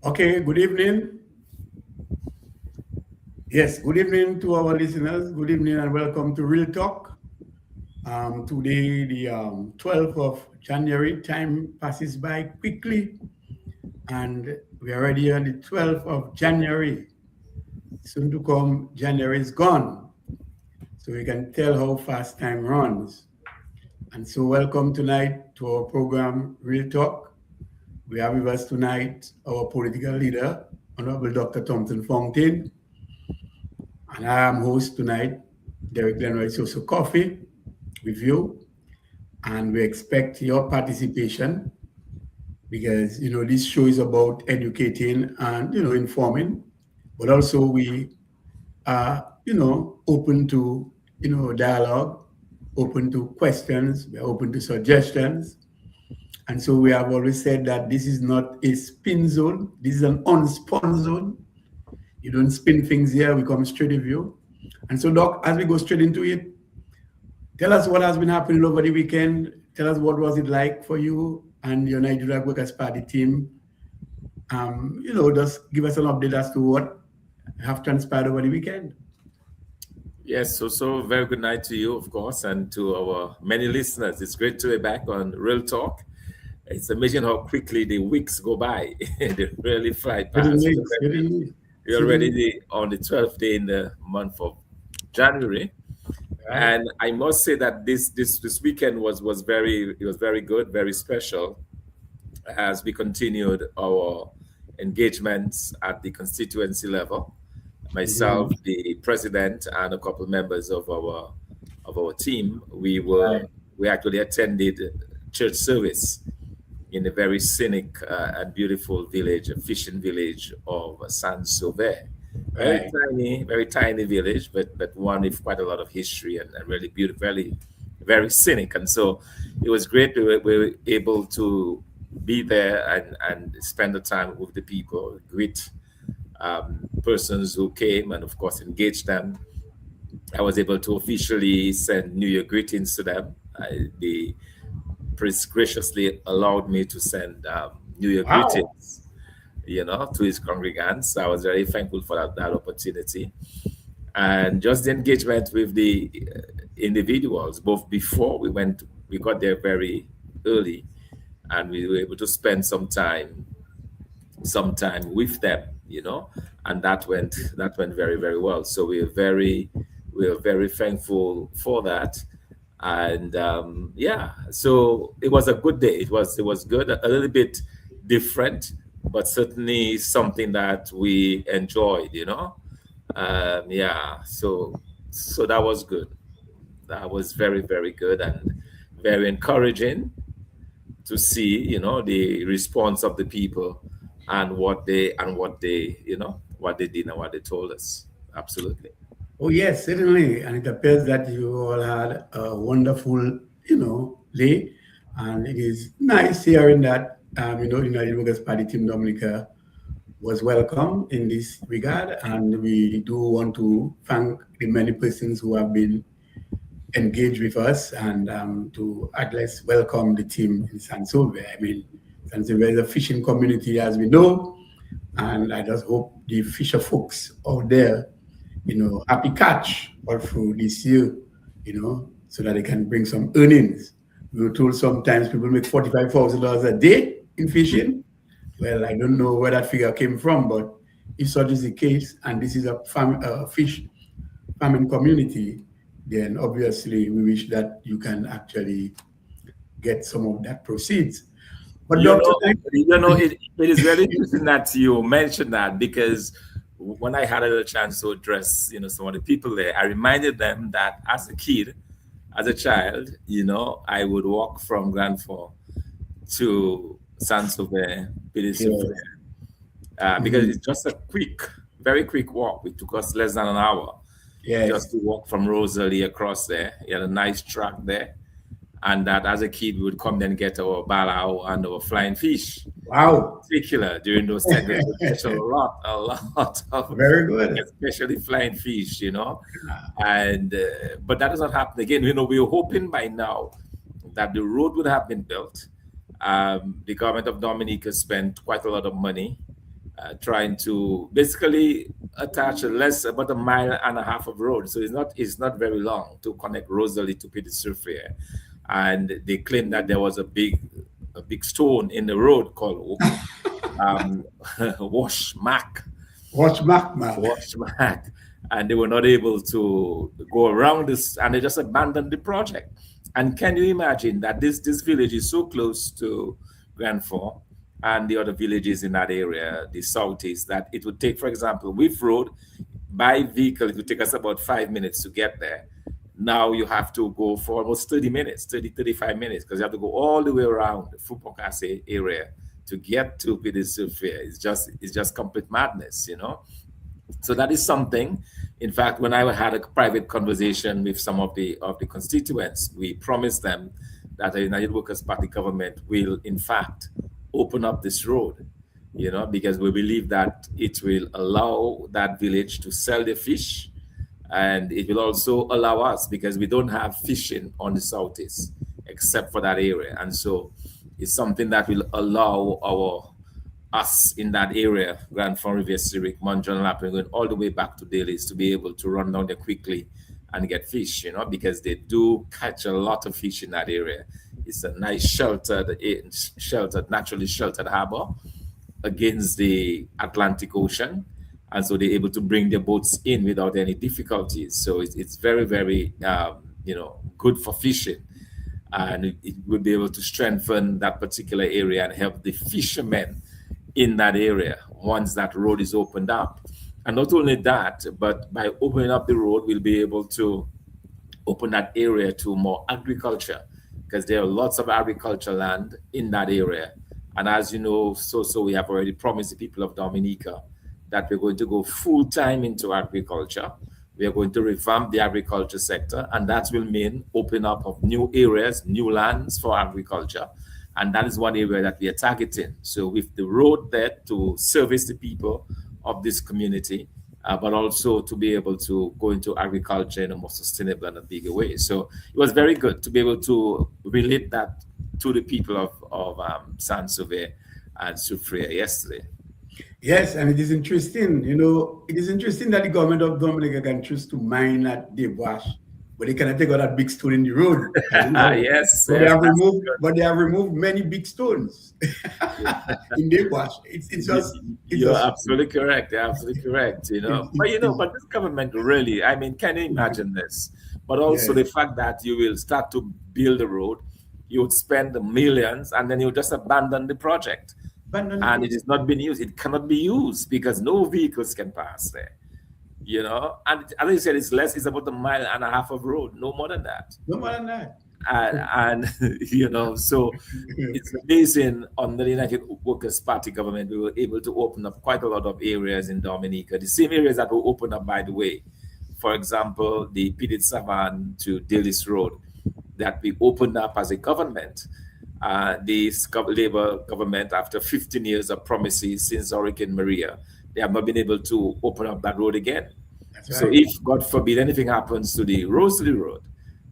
Okay, good evening. Yes, good evening to our listeners. Good evening and welcome to Real Talk. Today, the 12th of January, time passes by quickly, and we are already on the 12th of January. Soon to come, January is gone. So we can tell how fast time runs. And so, welcome tonight to our program, Real Talk. We have with us tonight our political leader, Honorable Dr. Thomson Fontaine. And I am host tonight, Derek Glenroy, so Cuffy with you. And we expect your participation because, this show is about educating and, informing, but also we are, open to, dialogue, open to questions, we're open to suggestions. And so we have always said that this is not a spin zone, this is an unspun zone. You don't spin things here, we come straight with you. And so, Doc, as we go straight into it, tell us what has been happening over the weekend. Tell us what was it like for you and your Nigeria Workers' Party team. Just give us an update as to what have transpired over the weekend. Yes, so very good night to you, of course, and to our many listeners. It's great to be back on Real Talk. It's amazing how quickly the weeks go by. They really fly past. We're already on the 12th day in the month of January. Right. And I must say that this weekend was very good, very special, as we continued our engagements at the constituency level. Myself, the president, and a couple of members of our team, we actually attended church service in a very scenic and beautiful village, a fishing village of Saint-Sauveur. Very tiny village, but one with quite a lot of history and really beautiful, very scenic. And so it was great. We were able to be there and spend the time with the people, greet persons who came, and of course engage them. I was able to officially send New Year greetings to them. They graciously allowed me to send New Year greetings, to his congregants. I was very thankful for that opportunity. And just the engagement with the individuals, both before we got there very early, and we were able to spend some time with them, and that went very, very well. So we are very thankful for that. And so it was a good day. It was good, a little bit different, but certainly something that we enjoyed, so that was good. That was very, very good and very encouraging to see, the response of the people and what they did and what they told us. Absolutely. Oh, yes, certainly. And it appears that you all had a wonderful, day. And it is nice hearing that, the United Workers' Party team Dominica was welcome in this regard. And we do want to thank the many persons who have been engaged with us and to at least welcome the team in Saint-Sauveur. Saint-Sauveur is a fishing community, as we know. And I just hope the fisher folks out there, happy catch all through this year, so that they can bring some earnings. We were told sometimes people make $45,000 a day in fishing. Well, I don't know where that figure came from, but if such is the case, and this is a fish farming community, then obviously we wish that you can actually get some of that proceeds. But it is very interesting that you mentioned that, because when I had a chance to address, some of the people there, I reminded them that as a child, I would walk from Glenroy to Saint-Sauveur, because it's just a very quick walk. It took us less than an hour just to walk from Rosalie across there. You had a nice track there. And that as a kid, we would come then get our balao and our flying fish. Wow. In particular, during those times, we catch a lot of very good, especially flying fish, And but that does not happen again. We were hoping by now that the road would have been built. The government of Dominica spent quite a lot of money trying to basically attach about a mile and a half of road. So it's not very long to connect Rosalie to Petit Surfer. And they claim that there was a big stone in the road called um, Wash Mac. Watch back, man. Watch Mac. And they were not able to go around this, and they just abandoned the project. And can you imagine that this village is so close to Grand Fort and the other villages in that area, the southeast, that it would take, for example, with road, by vehicle, it would take us about 5 minutes to get there. Now you have to go for almost 30 minutes, 35 minutes, because you have to go all the way around the Fupokase area to get to Petit Surfer. It's just complete madness. So that is something. In fact, when I had a private conversation with some of the constituents, we promised them that the United Workers' Party government will, in fact, open up this road, because we believe that it will allow that village to sell their fish, and it will also allow us, because we don't have fishing on the southeast except for that area, and so it's something that will allow us in that area, Grand Fort, Rivière Syriac, Mont John Lapin, going all the way back to Daly's, to be able to run down there quickly and get fish, because they do catch a lot of fish in that area. It's a nice naturally sheltered harbor against the Atlantic Ocean. And so they're able to bring their boats in without any difficulties. So it's very, very, good for fishing. And it will be able to strengthen that particular area and help the fishermen in that area once that road is opened up. And not only that, but by opening up the road, we'll be able to open that area to more agriculture, because there are lots of agricultural land in that area. And as you know, so we have already promised the people of Dominica that we're going to go full time into agriculture. We are going to revamp the agriculture sector, and that will mean open up of new areas, new lands for agriculture. And that is one area that we are targeting. So with the road there to service the people of this community, but also to be able to go into agriculture in a more sustainable and a bigger way. So it was very good to be able to relate that to the people of Saint-Sauveur and Soufrière yesterday. Yes, and it is interesting. It is interesting that the government of Dominica can choose to mine at Dewash, but they cannot take out that big stone in the road. Yes, But they have removed many big stones in Dewash. You're absolutely correct. You're absolutely correct. But this government really, can you imagine this? But also the fact that you will start to build a road, you would spend the millions, and then you just abandon the project. And it is not being used. It cannot be used because no vehicles can pass there. And as I said, it's about a mile and a half of road, no more than that. No more than that. And so it's amazing. Under the United Workers' Party government, we were able to open up quite a lot of areas in Dominica, the same areas that were opened up, by the way. For example, the Petit Savan to Dillis Road that we opened up as a government. The Labour government, after 15 years of promises since Hurricane Maria, they have not been able to open up that road again. That's right. So if, God forbid, anything happens to the Rosalie Road,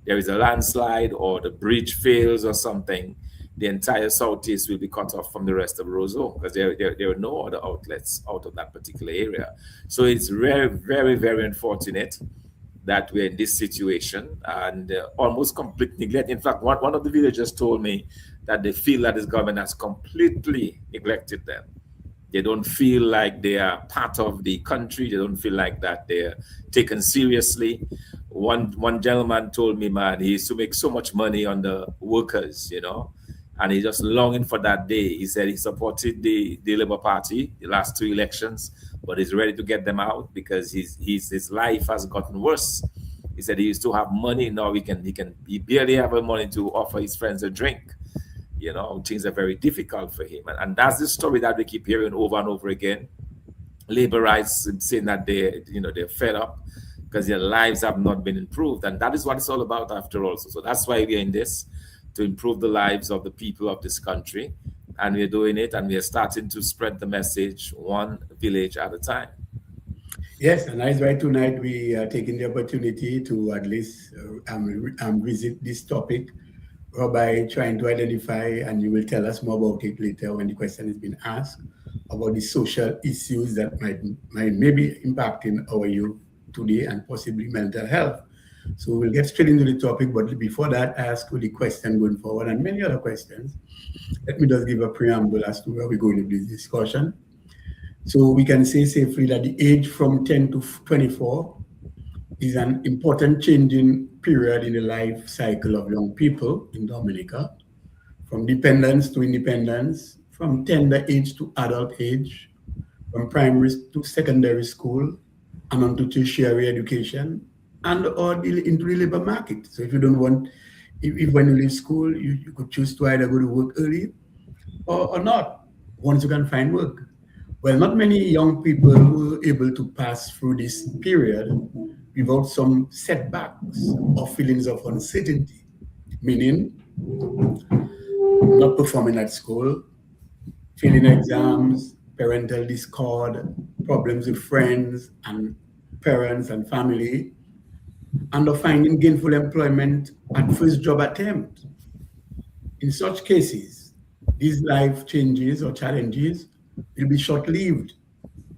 there is a landslide or the bridge fails or something, the entire southeast will be cut off from the rest of Roseau, because there are no other outlets out of that particular area. So it's very, very, very unfortunate that we're in this situation and almost complete neglect. In fact, one of the villagers told me that they feel that this government has completely neglected them. They don't feel like they are part of the country. They don't feel like that they're taken seriously. One gentleman told me, man, he used to make so much money on the workers, and he's just longing for that day. He said he supported the Labour Party the last 2 elections, but he's ready to get them out because his life has gotten worse. He said he used to have money. Now he barely have the money to offer his friends a drink. Things are very difficult for him. And that's the story that we keep hearing over and over again. Labor rights saying that they're fed up because their lives have not been improved. And that is what it's all about after all. So that's why we're in this, to improve the lives of the people of this country. And we're doing it, and we're starting to spread the message one village at a time. Yes, and that's why tonight we are taking the opportunity to at least visit this topic by trying to identify, and you will tell us more about it later when the question has been asked, about the social issues that might maybe impacting our youth today and possibly mental health. So we'll get straight into the topic, but before that, I ask you the question going forward and many other questions. Let me just give a preamble as to where we're going with this discussion. So we can say safely that the age from 10 to 24 is an important changing period in the life cycle of young people in Dominica, from dependence to independence, from tender age to adult age, from primary to secondary school, and on to tertiary education, and or into the labor market. So if you don't want, if when you leave school, you could choose to either go to work early or not, once you can find work. Well, not many young people were able to pass through this period without some setbacks or feelings of uncertainty, meaning not performing at school, failing exams, parental discord, problems with friends and parents and family, and of finding gainful employment at first job attempt. In such cases, these life changes or challenges will be short-lived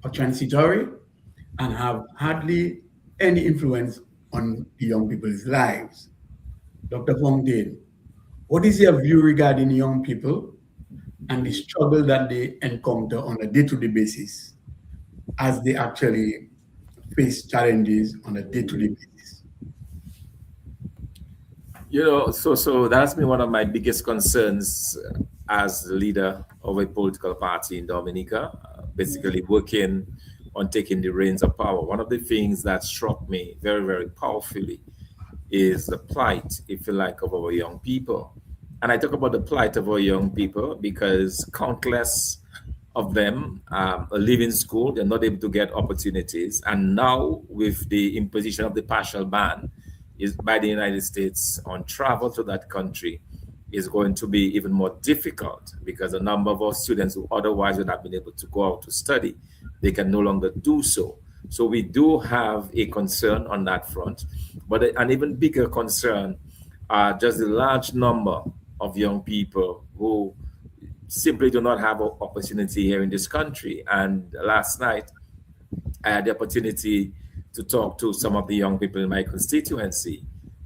or transitory and have hardly any influence on the young people's lives. Dr. Fontaine, what is your view regarding young people and the struggle that they encounter on a day-to-day basis as they actually face challenges on a day-to-day basis? So that's been one of my biggest concerns as the leader of a political party in Dominica, basically working on taking the reins of power. One of the things that struck me very, very powerfully is the plight, if you like, of our young people. And I talk about the plight of our young people because countless of them are leaving school, they're not able to get opportunities. And now, with the imposition of the partial ban is by the United States on travel to that country, is going to be even more difficult because a number of our students who otherwise would have been able to go out to study, they can no longer do so. So we do have a concern on that front, but an even bigger concern are just the large number of young people who simply do not have an opportunity here in this country. And last night, I had the opportunity to talk to some of the young people in my constituency.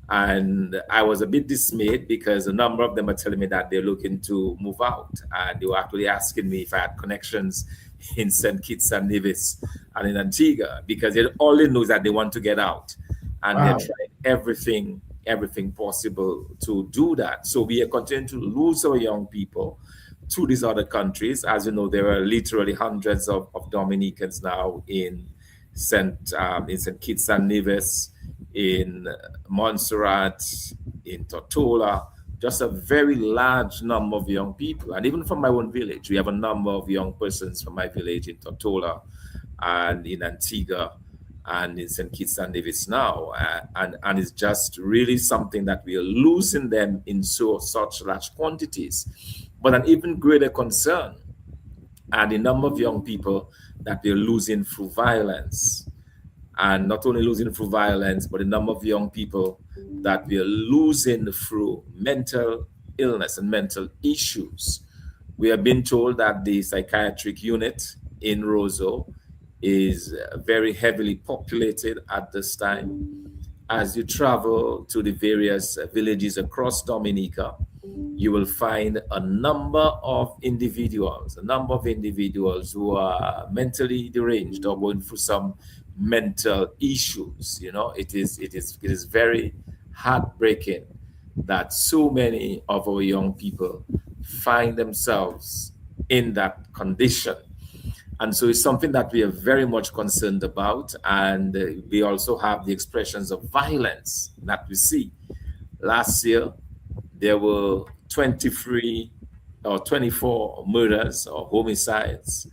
And I was a bit dismayed because a number of them are telling me that they're looking to move out. And they were actually asking me if I had connections in St. Kitts and Nevis and in Antigua, because all they know is that they want to get out. And Wow. they're trying everything possible to do that. So we are continuing to lose our young people to these other countries. As you know, there are literally hundreds of Dominicans now in St. Kitts and Nevis, in Montserrat, in Tortola, just a very large number of young people. And even from my own village, we have a number of young persons from my village in Tortola and in Antigua and in St. Kitts and Nevis now. And it's just really something that we are losing them in such large quantities. But an even greater concern are the number of young people that we're losing through violence. And not only losing through violence, but the number of young people that we are losing through mental illness and mental issues. We have been told that the psychiatric unit in Roseau is very heavily populated at this time. As you travel to the various villages across Dominica, you will find a number of individuals who are mentally deranged or going through some mental issues. It is very heartbreaking that so many of our young people find themselves in that condition. And so it's something that we are very much concerned about. And we also have the expressions of violence that we see. Last year, there were 23 or 24 murders or homicides,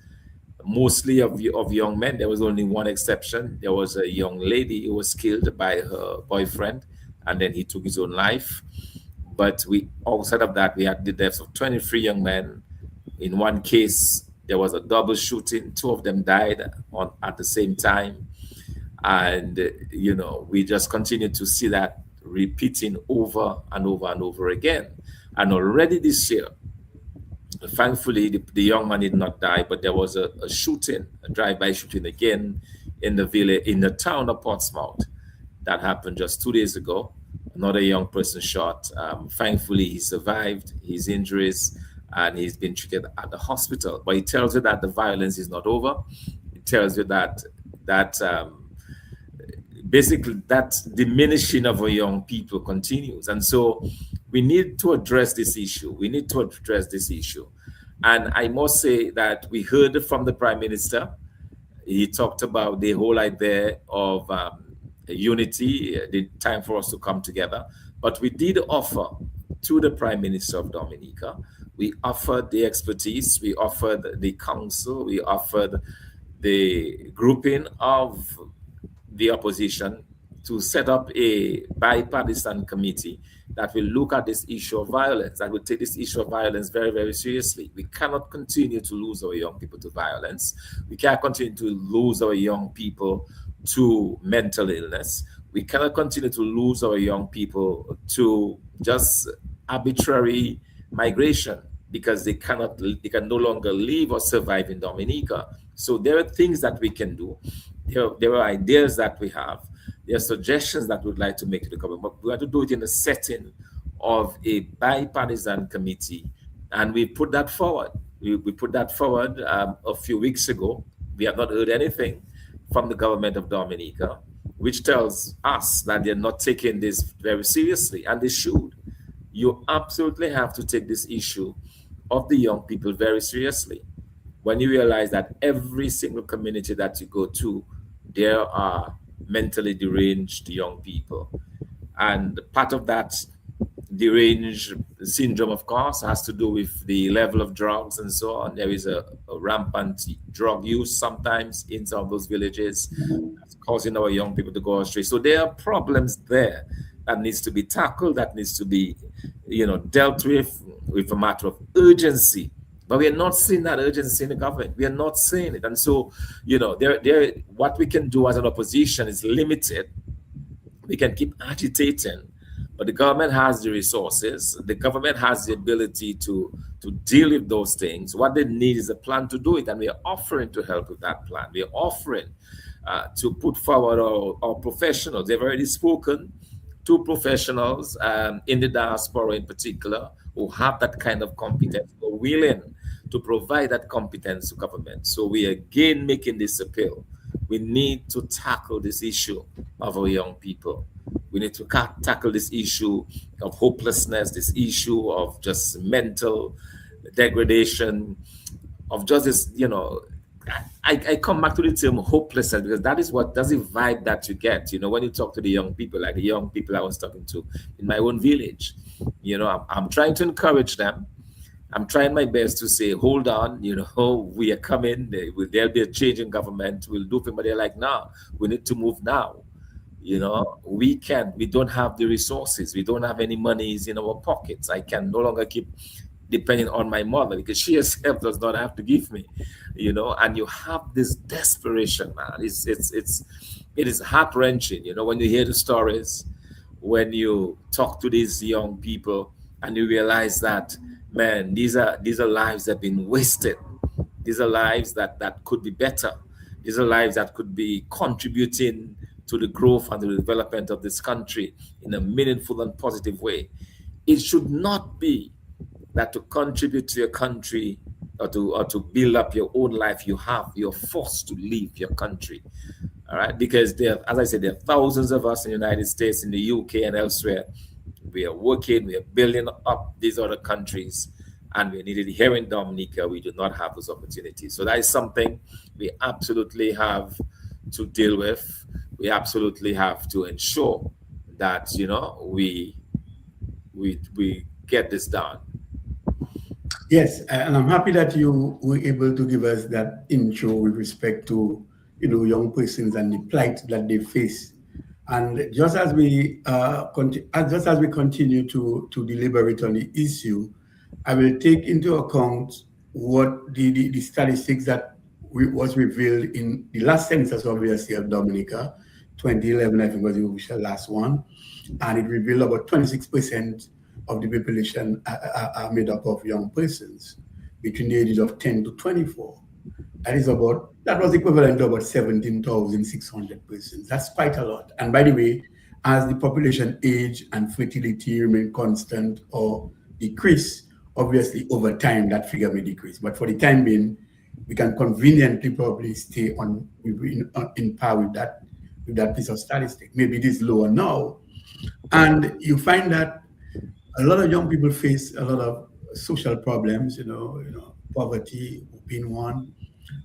mostly of young men. There was only one exception. There was a young lady who was killed by her boyfriend, and then he took his own life. But outside of that, we had the deaths of 23 young men. In one case, there was a double shooting. Two of them died at the same time. And, we just continue to see that repeating over and over and over again. And already this year, Thankfully, the young man did not die, but there was a shooting, a drive-by shooting again in the village, in the town of Portsmouth. That happened just 2 days ago. Another young person shot. Thankfully, he survived his injuries and he's been treated at the hospital. But it tells you that the violence is not over. It tells you that basically that diminishing of our young people continues. And so we need to address this issue. We need to address this issue. And I must say that we heard from the Prime Minister. He talked about the whole idea of unity, the time for us to come together. But we did offer to the Prime Minister of Dominica, we offered the expertise, we offered the council, we offered the grouping of the opposition to set up a bipartisan committee that will look at this issue of violence, that will take this issue of violence very, very seriously. We cannot continue to lose our young people to violence. We can't continue to lose our young people to mental illness. We cannot continue to lose our young people to just arbitrary migration because they can no longer live or survive in Dominica. So there are things that we can do. There are ideas that we have. There are suggestions that we'd like to make to the government, but we have to do it in the setting of a bipartisan committee. And we put that forward. We put that forward a few weeks ago. We have not heard anything from the government of Dominica, which tells us that they're not taking this very seriously, and they should. You absolutely have to take this issue of the young people very seriously. When you realize that every single community that you go to, there are mentally deranged young people. And part of that deranged syndrome, of course, has to do with the level of drugs and so on. There is a rampant drug use sometimes in some of those villages, that's causing our young people to go astray. So there are problems there that needs to be tackled, that needs to be, dealt with a matter of urgency. But we are not seeing that urgency in the government. We are not seeing it. And so, what we can do as an opposition is limited. We can keep agitating, but the government has the resources. The government has the ability to deal with those things. What they need is a plan to do it, and we are offering to help with that plan. We are offering to put forward our professionals. They've already spoken to professionals in the diaspora in particular who have that kind of competence, who are willing to provide that competence to government. So we are again making this appeal. We need to tackle this issue of our young people. We need to tackle this issue of hopelessness, this issue of just mental degradation, of just this, I come back to the term hopelessness because that's the vibe that you get, when you talk to the young people, like the young people I was talking to in my own village. I'm trying to encourage them. I'm trying my best to say, hold on, we are coming. There'll be a change in government. We'll do it. But they're like, no, we need to move now. We don't have the resources. We don't have any monies in our pockets. I can no longer keep depending on my mother because she herself does not have to give me, and you have this desperation, man. It is heart-wrenching, when you hear the stories, when you talk to these young people and you realize that, man, these are lives that have been wasted. These are lives that could be better. These are lives that could be contributing to the growth and the development of this country in a meaningful and positive way. It should not be that to contribute to your country or to build up your own life, you're forced to leave your country. All right, because as I said, there are thousands of us in the United States, in the UK and elsewhere. We are working, we are building up these other countries, and we needed here in Dominica, we do not have those opportunities. So that is something we absolutely have to deal with. We absolutely have to ensure that, we get this done. Yes, and I'm happy that you were able to give us that intro with respect to, young persons and the plight that they face. And just as we continue to deliberate on the issue, I will take into account what the statistics that was revealed in the last census, obviously, of Dominica, 2011, I think was the official last one, and it revealed about 26% of the population are made up of young persons. between the ages of 10 to 24. That was equivalent to about 17,600 persons. That's quite a lot. And by the way, as the population age and fertility remain constant or decrease, obviously over time that figure may decrease. But for the time being, we can conveniently probably stay in par with that piece of statistic. Maybe it is lower now. And you find that a lot of young people face a lot of social problems, poverty being one,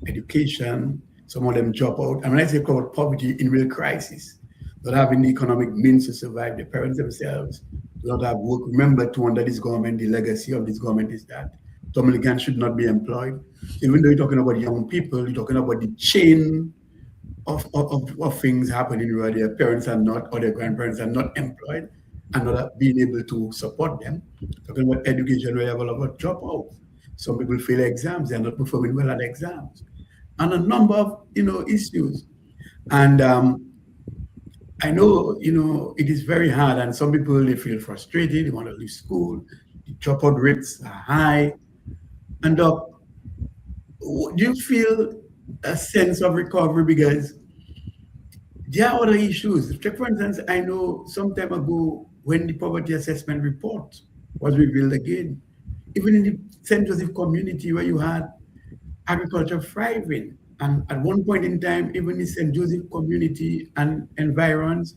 education, some of them drop out. And when I say about poverty in real crisis, not having the economic means to survive, the parents themselves do not have work. Remember, to under this government, the legacy of this government is that Dominicans should not be employed. Even though you're talking about young people, you're talking about the chain of things happening where their parents are not, or their grandparents are not employed and not being able to support them. Talking about education, where you have a lot of dropouts. Some people fail exams, they're not performing well at exams. And a number of, issues. And I know, it is very hard, and some people, they feel frustrated, they want to leave school, the dropout rates are high. And do you feel a sense of recovery? Because there are other issues. Take, for instance, I know some time ago when the poverty assessment report was revealed again, even in the St. Joseph community where you had agriculture thriving, and at one point in time, even the St. Joseph community and environs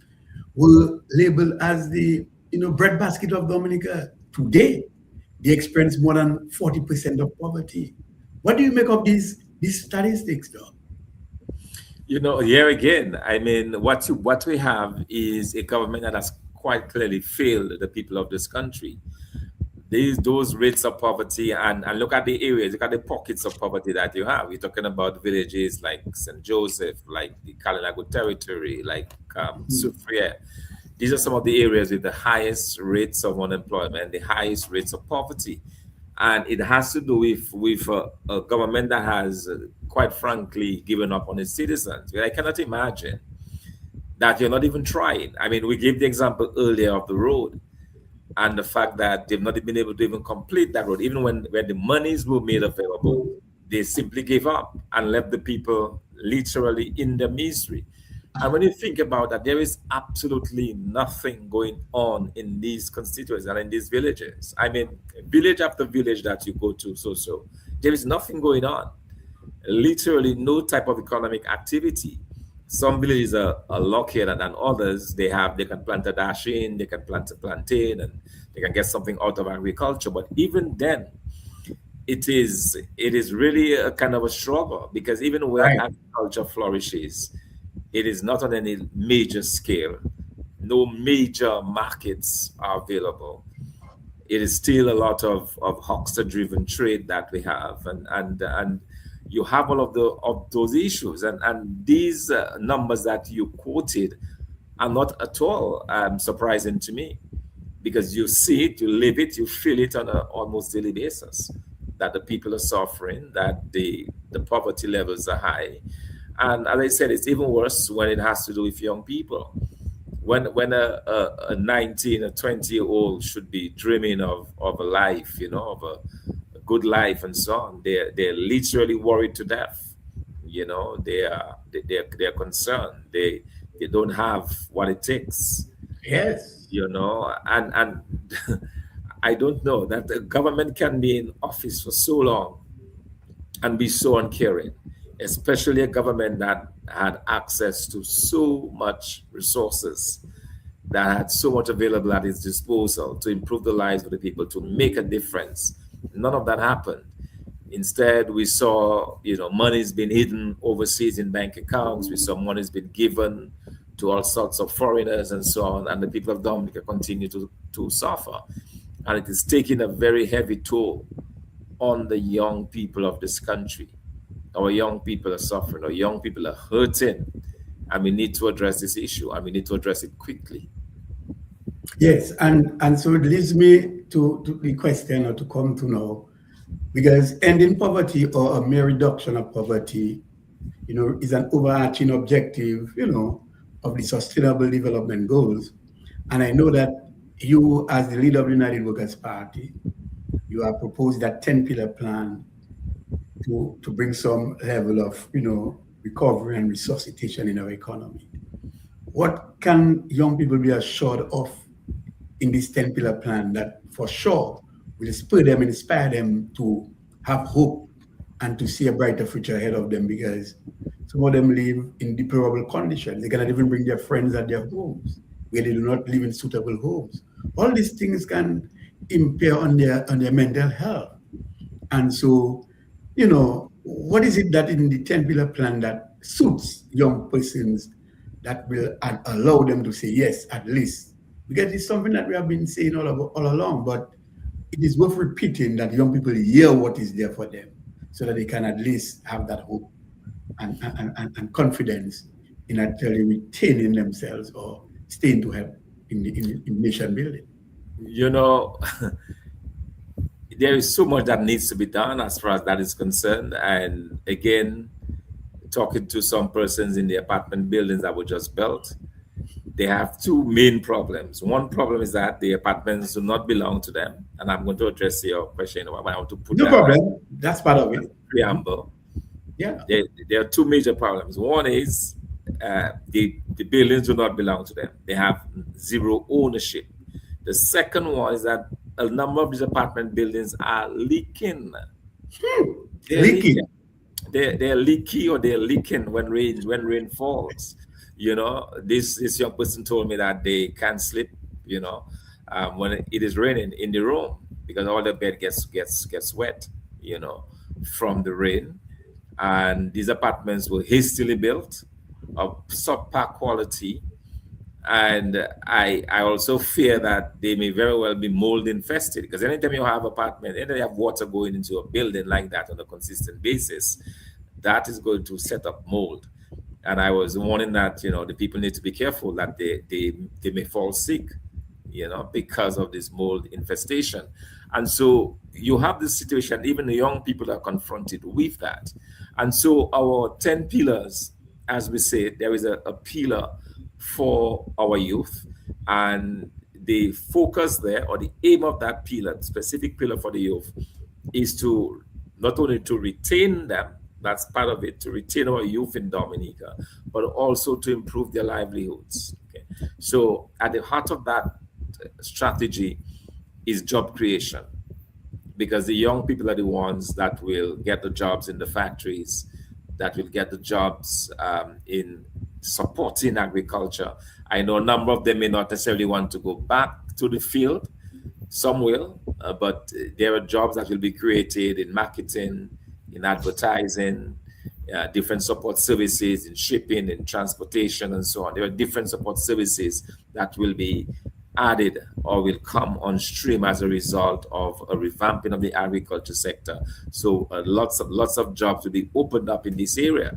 were labeled as the breadbasket of Dominica. Today, they experience more than 40% of poverty. What do you make of these statistics, though? Here again, I mean, what we have is a government that has quite clearly failed the people of this country. Those rates of poverty, and look at the areas, look at the pockets of poverty that you have. We're talking about villages like St. Joseph, like the Kalinago territory, like Soufriere. These are some of the areas with the highest rates of unemployment, the highest rates of poverty. And it has to do with a government that has, quite frankly, given up on its citizens. I cannot imagine that you're not even trying. I mean, we gave the example earlier of the road and the fact that they've not been able to even complete that road. Even when the monies were made available, they simply gave up and left the people literally in their misery. And when you think about that, there is absolutely nothing going on in these constituencies and in these villages. I mean, village after village that you go to, there is nothing going on. Literally no type of economic activity. Some villages are luckier than others. They can plant a dasheen, they can plant a plantain, and they can get something out of agriculture. But even then, it is really a kind of a struggle, because even where agriculture flourishes, it is not on any major scale. No major markets are available. It is still a lot of huckster-driven trade that we have, and you have all of those issues, and these numbers that you quoted are not at all surprising to me, because you see it, you live it, you feel it on an almost daily basis, that the people are suffering, that the poverty levels are high. And as I said, it's even worse when it has to do with young people. When a 19 or 20-year-old should be dreaming of a life, of a good life and so on, they're literally worried to death. They're concerned. They don't have what it takes. Yes. And I don't know that the government can be in office for so long and be so uncaring, especially a government that had access to so much resources, that had so much available at its disposal to improve the lives of the people, to make a difference. None of that happened. Instead, we saw, money's been hidden overseas in bank accounts. We saw money's been given to all sorts of foreigners and so on, and the people of Dominica continue to suffer. And it is taking a very heavy toll on the young people of this country. Our young people are suffering, our young people are hurting, and we need to address this issue, and we need to address it quickly. Yes, and so it leads me to the question, or to come to know, because ending poverty or a mere reduction of poverty, is an overarching objective, of the Sustainable Development Goals. And I know that you, as the leader of the United Workers' Party, you have proposed that 10 pillar plan to bring some level of, recovery and resuscitation in our economy. What can young people be assured of in this 10 pillar plan that for sure will spur them and inspire them to have hope and to see a brighter future ahead of them? Because some of them live in deplorable conditions. They cannot even bring their friends at their homes where they do not live in suitable homes. All these things can impair on their mental health. And so, what is it that in the 10 pillar plan that suits young persons that will allow them to say yes, at least? Because it's something that we have been saying all along, but it is worth repeating that young people hear what is there for them so that they can at least have that hope and confidence in actually retaining themselves or staying to help in nation building. You know, there is so much that needs to be done as far as that is concerned. And again, talking to some persons in the apartment buildings that were just built, they have two main problems. One problem is that the apartments do not belong to them. And I'm going to address your question. I want to put No that problem. That's part of it. preamble. Yeah. There are two major problems. One is the buildings do not belong to them. They have zero ownership. The second one is that a number of these apartment buildings are leaking. They're Leaking. they're leaky or they're leaking when rain falls. This young person told me that they can't sleep. When it is raining in the room because all the bed gets wet. From the rain, and these apartments were hastily built of subpar quality. And I also fear that they may very well be mold infested because anytime you have anytime you have water going into a building like that on a consistent basis, that is going to set up mold. And I was warning that the people need to be careful that they may fall sick, because of this mold infestation. And so you have this situation, even the young people are confronted with that. And so our 10 pillars, as we say, there is a pillar for our youth, and the focus there or the aim of that pillar, specific pillar for the youth, is to not only to retain them, that's part of it, to retain our youth in Dominica, but also to improve their livelihoods. Okay. So at the heart of that strategy is job creation, because the young people are the ones that will get the jobs in the factories, that will get the jobs in supporting agriculture. I know a number of them may not necessarily want to go back to the field. Some will, but there are jobs that will be created in marketing, in advertising, different support services in shipping, in transportation, and so on. There are different support services that will be added or will come on stream as a result of a revamping of the agriculture sector. So lots of jobs will be opened up in this area.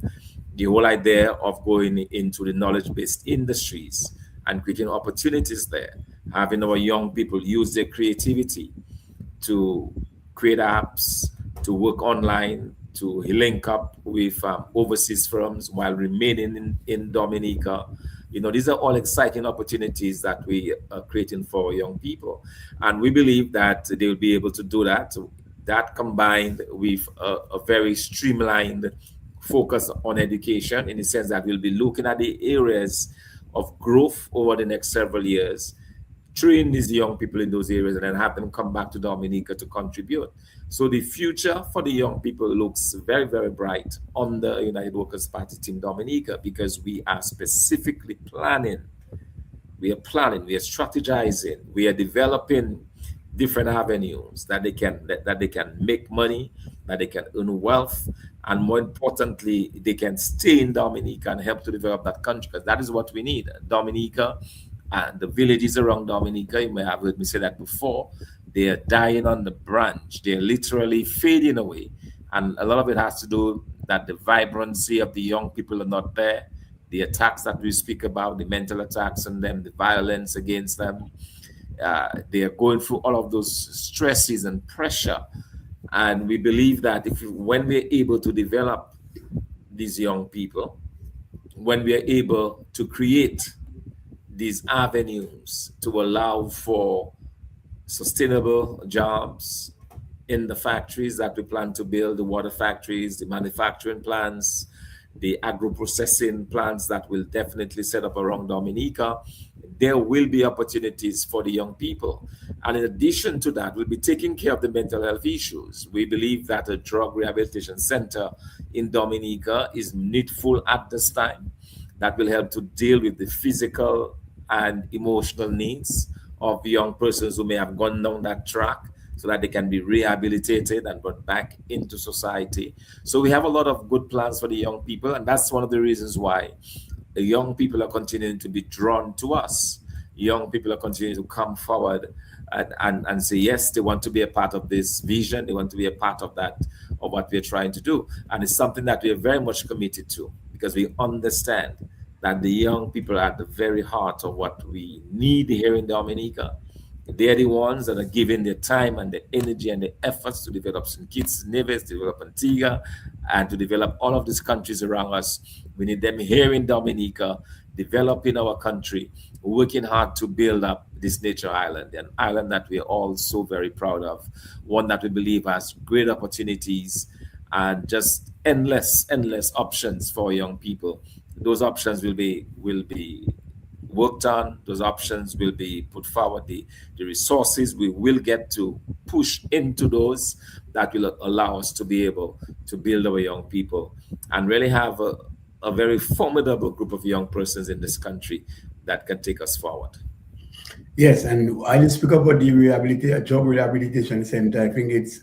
The whole idea of going into the knowledge-based industries and creating opportunities there, having our young people use their creativity to create apps, to work online, to link up with overseas firms while remaining in Dominica. These are all exciting opportunities that we are creating for young people. And we believe that they will be able to do that. That combined with a very streamlined focus on education, in the sense that we'll be looking at the areas of growth over the next several years, train these young people in those areas, and then have them come back to Dominica to contribute. So the future for the young people looks very, very bright on the United Workers' Party Team Dominica, because we are specifically planning, we are strategizing, we are developing different avenues that they can make money, that they can earn wealth, and more importantly, they can stay in Dominica and help to develop that country, because that is what we need. Dominica and the villages around Dominica, you may have heard me say that before, they are dying on the branch. They're literally fading away. And a lot of it has to do that the vibrancy of the young people are not there. The attacks that we speak about, the mental attacks on them, the violence against them, they are going through all of those stresses and pressure. And we believe that when we're able to develop these young people, when we're able to create these avenues to allow for sustainable jobs, in the factories that we plan to build, the water factories, the manufacturing plants, the agro-processing plants that will definitely set up around Dominica, there will be opportunities for the young people. And in addition to that, we'll be taking care of the mental health issues. We believe that a drug rehabilitation center in Dominica is needful at this time. That will help to deal with the physical and emotional needs of young persons who may have gone down that track, so that they can be rehabilitated and brought back into society. So we have a lot of good plans for the young people, and that's one of the reasons why the young people are continuing to be drawn to us. Young people are continuing to come forward and say, yes, they want to be a part of this vision. They want to be a part of that, of what we're trying to do. And it's something that we are very much committed to, because we understand that the young people are at the very heart of what we need here in Dominica. They're the ones that are giving their time and the energy and the efforts to develop St. Kitts, Nevis, to develop Antigua, and to develop all of these countries around us. We need them here in Dominica, developing our country, working hard to build up this nature island, an island that we're all so very proud of, one that we believe has great opportunities and just endless options for young people. Those options will be worked on. Those options will be put forward. The resources we will get to push into those that will allow us to be able to build our young people and really have a very formidable group of young persons in this country that can take us forward. Yes, and I just speak about the job rehabilitation center. I think it's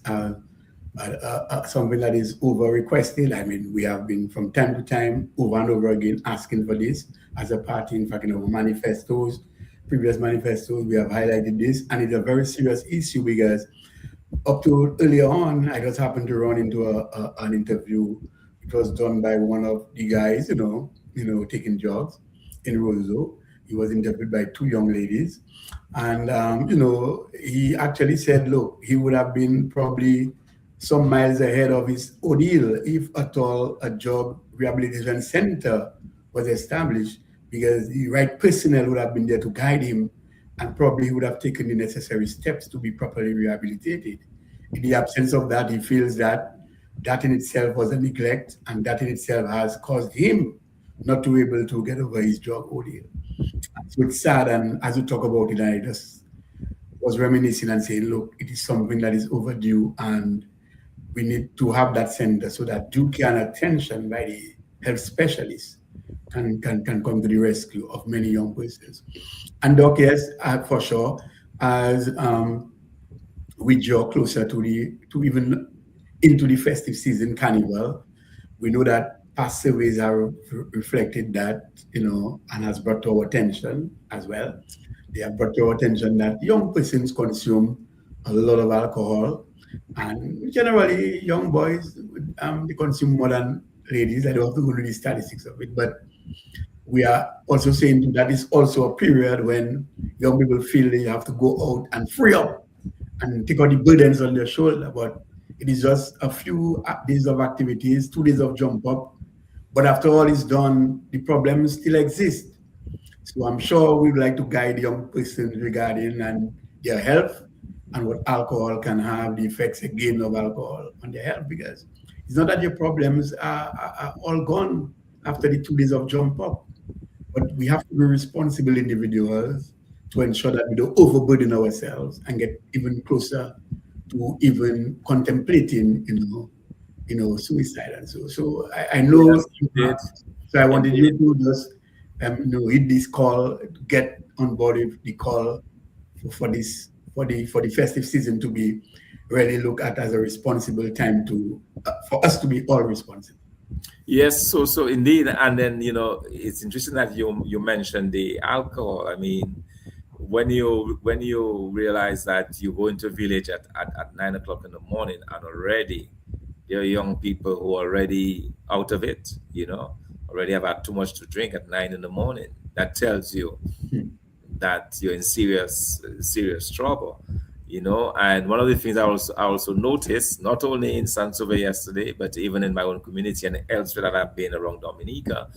something that is over requested. I mean, we have been from time to time, over and over again, asking for this as a party. In fact, in our manifestos, previous manifestos, we have highlighted this, and it's a very serious issue because up to earlier on, I just happened to run into an interview. It was done by one of the guys, taking jobs in Roseau. He was interviewed by two young ladies, and he actually said, look, he would have been probably some miles ahead of his ordeal if at all a job rehabilitation center was established, because the right personnel would have been there to guide him, and probably he would have taken the necessary steps to be properly rehabilitated. In the absence of that, he feels that that in itself was a neglect, and that in itself has caused him not to be able to get over his drug ordeal. So it's sad, and as we talk about it, I just was reminiscing and saying, look, it is something that is overdue, and we need to have that center so that due care and attention by the health specialists can come to the rescue of many young persons. And Doc, yes, for sure, as we draw closer to even into the festive season, Carnival, we know that past surveys have reflected that, and has brought to our attention as well. They have brought to our attention that young persons consume a lot of alcohol, and generally young boys, they consume more than ladies. I don't have to go into the statistics of it, but we are also saying that it's also a period when young people feel they have to go out and free up and take out the burdens on their shoulder. But it is just a few days of activities, 2 days of jump up. But after all is done, the problems still exist. So I'm sure we'd like to guide young persons regarding and their health and what alcohol can have, the effects again of alcohol on their health, because it's not that your problems are all gone after the 2 days of jump up, but we have to be responsible individuals to ensure that we don't overburden ourselves and get even closer to even contemplating, suicide. And so I know. Yes, so I wanted you to just, hit this call, get on board with the call for the festive season to be really looked at as a responsible time for us to be all responsible. Yes, so indeed, and then it's interesting that you mentioned the alcohol. I mean, when you realize that you go into a village at 9 o'clock in the morning, and already there are young people who are already out of it, already have had too much to drink at 9 in the morning. That tells you that you're in serious trouble. And one of the things I also noticed, not only in Sansova yesterday, but even in my own community and elsewhere that I've been around Dominica,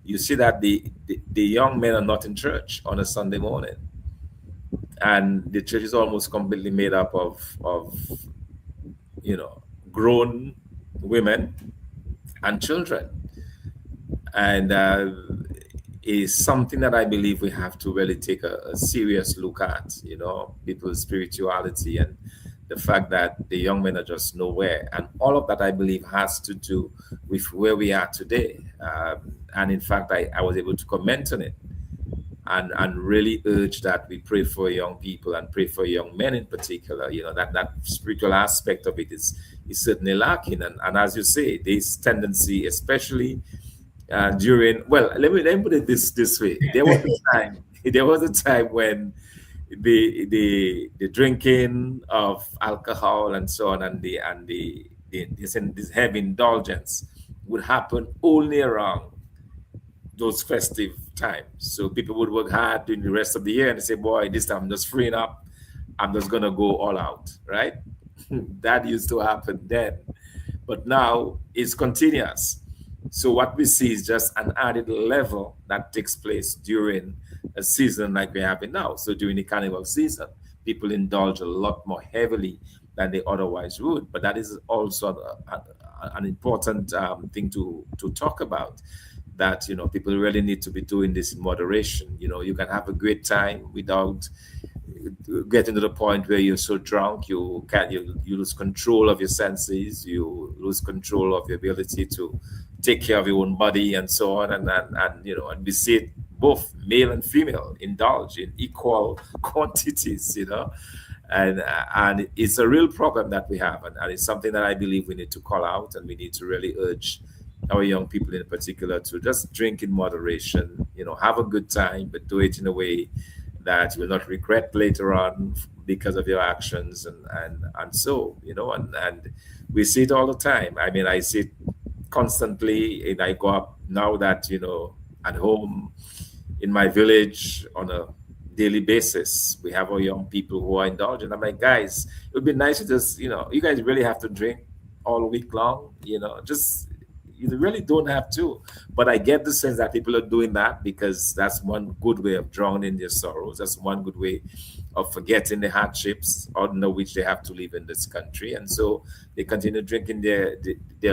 you see that the young men are not in church on a Sunday morning. And the church is almost completely made up of grown women and children. And is something that I believe we have to really take a serious look at, people's spirituality and the fact that the young men are just nowhere. And all of that, I believe, has to do with where we are today. And in fact, I was able to comment on it and really urge that we pray for young people and pray for young men in particular. That spiritual aspect of it is certainly lacking. And as you say, this tendency, especially during, well, let me put it this way. There was a time when the drinking of alcohol and so on, and this heavy indulgence would happen only around those festive times. So people would work hard during the rest of the year and say, boy, this time I'm just freeing up. I'm just gonna go all out, right? That used to happen then. But now it's continuous. So what we see is just an added level that takes place during a season like we're having now. So during the carnival season, people indulge a lot more heavily than they otherwise would. But that is also an important thing to talk about. That people really need to be doing this in moderation. You can have a great time without getting to the point where you're so drunk you lose control of your senses, you lose control of your ability to take care of your own body and so on, and we see it both male and female indulge in equal quantities, and it's a real problem that we have, and it's something that I believe we need to call out, and we need to really urge our young people in particular to just drink in moderation, have a good time, but do it in a way that you will not regret later on because of your actions, and we see it all the time. I mean, I see it constantly, and I go up now that at home in my village on a daily basis. We have our young people who are indulgent. I'm like, guys, it would be nice to just, you guys really have to drink all week long, just you really don't have to. But I get the sense that people are doing that because that's one good way of drowning their sorrows. That's one good way of forgetting the hardships under which they have to live in this country. And so they continue drinking their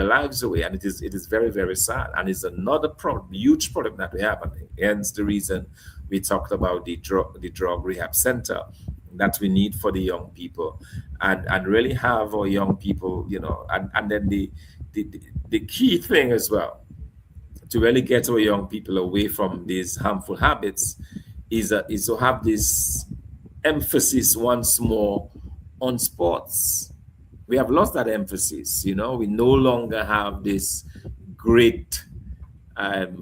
lives away. And it is very, very sad. And it's another problem, huge problem that we have. And hence the reason we talked about the drug rehab center that we need for the young people, and really have our young people, and then the key thing as well to really get our young people away from these harmful habits is to have this emphasis once more on sports. We have lost that emphasis. We no longer have this great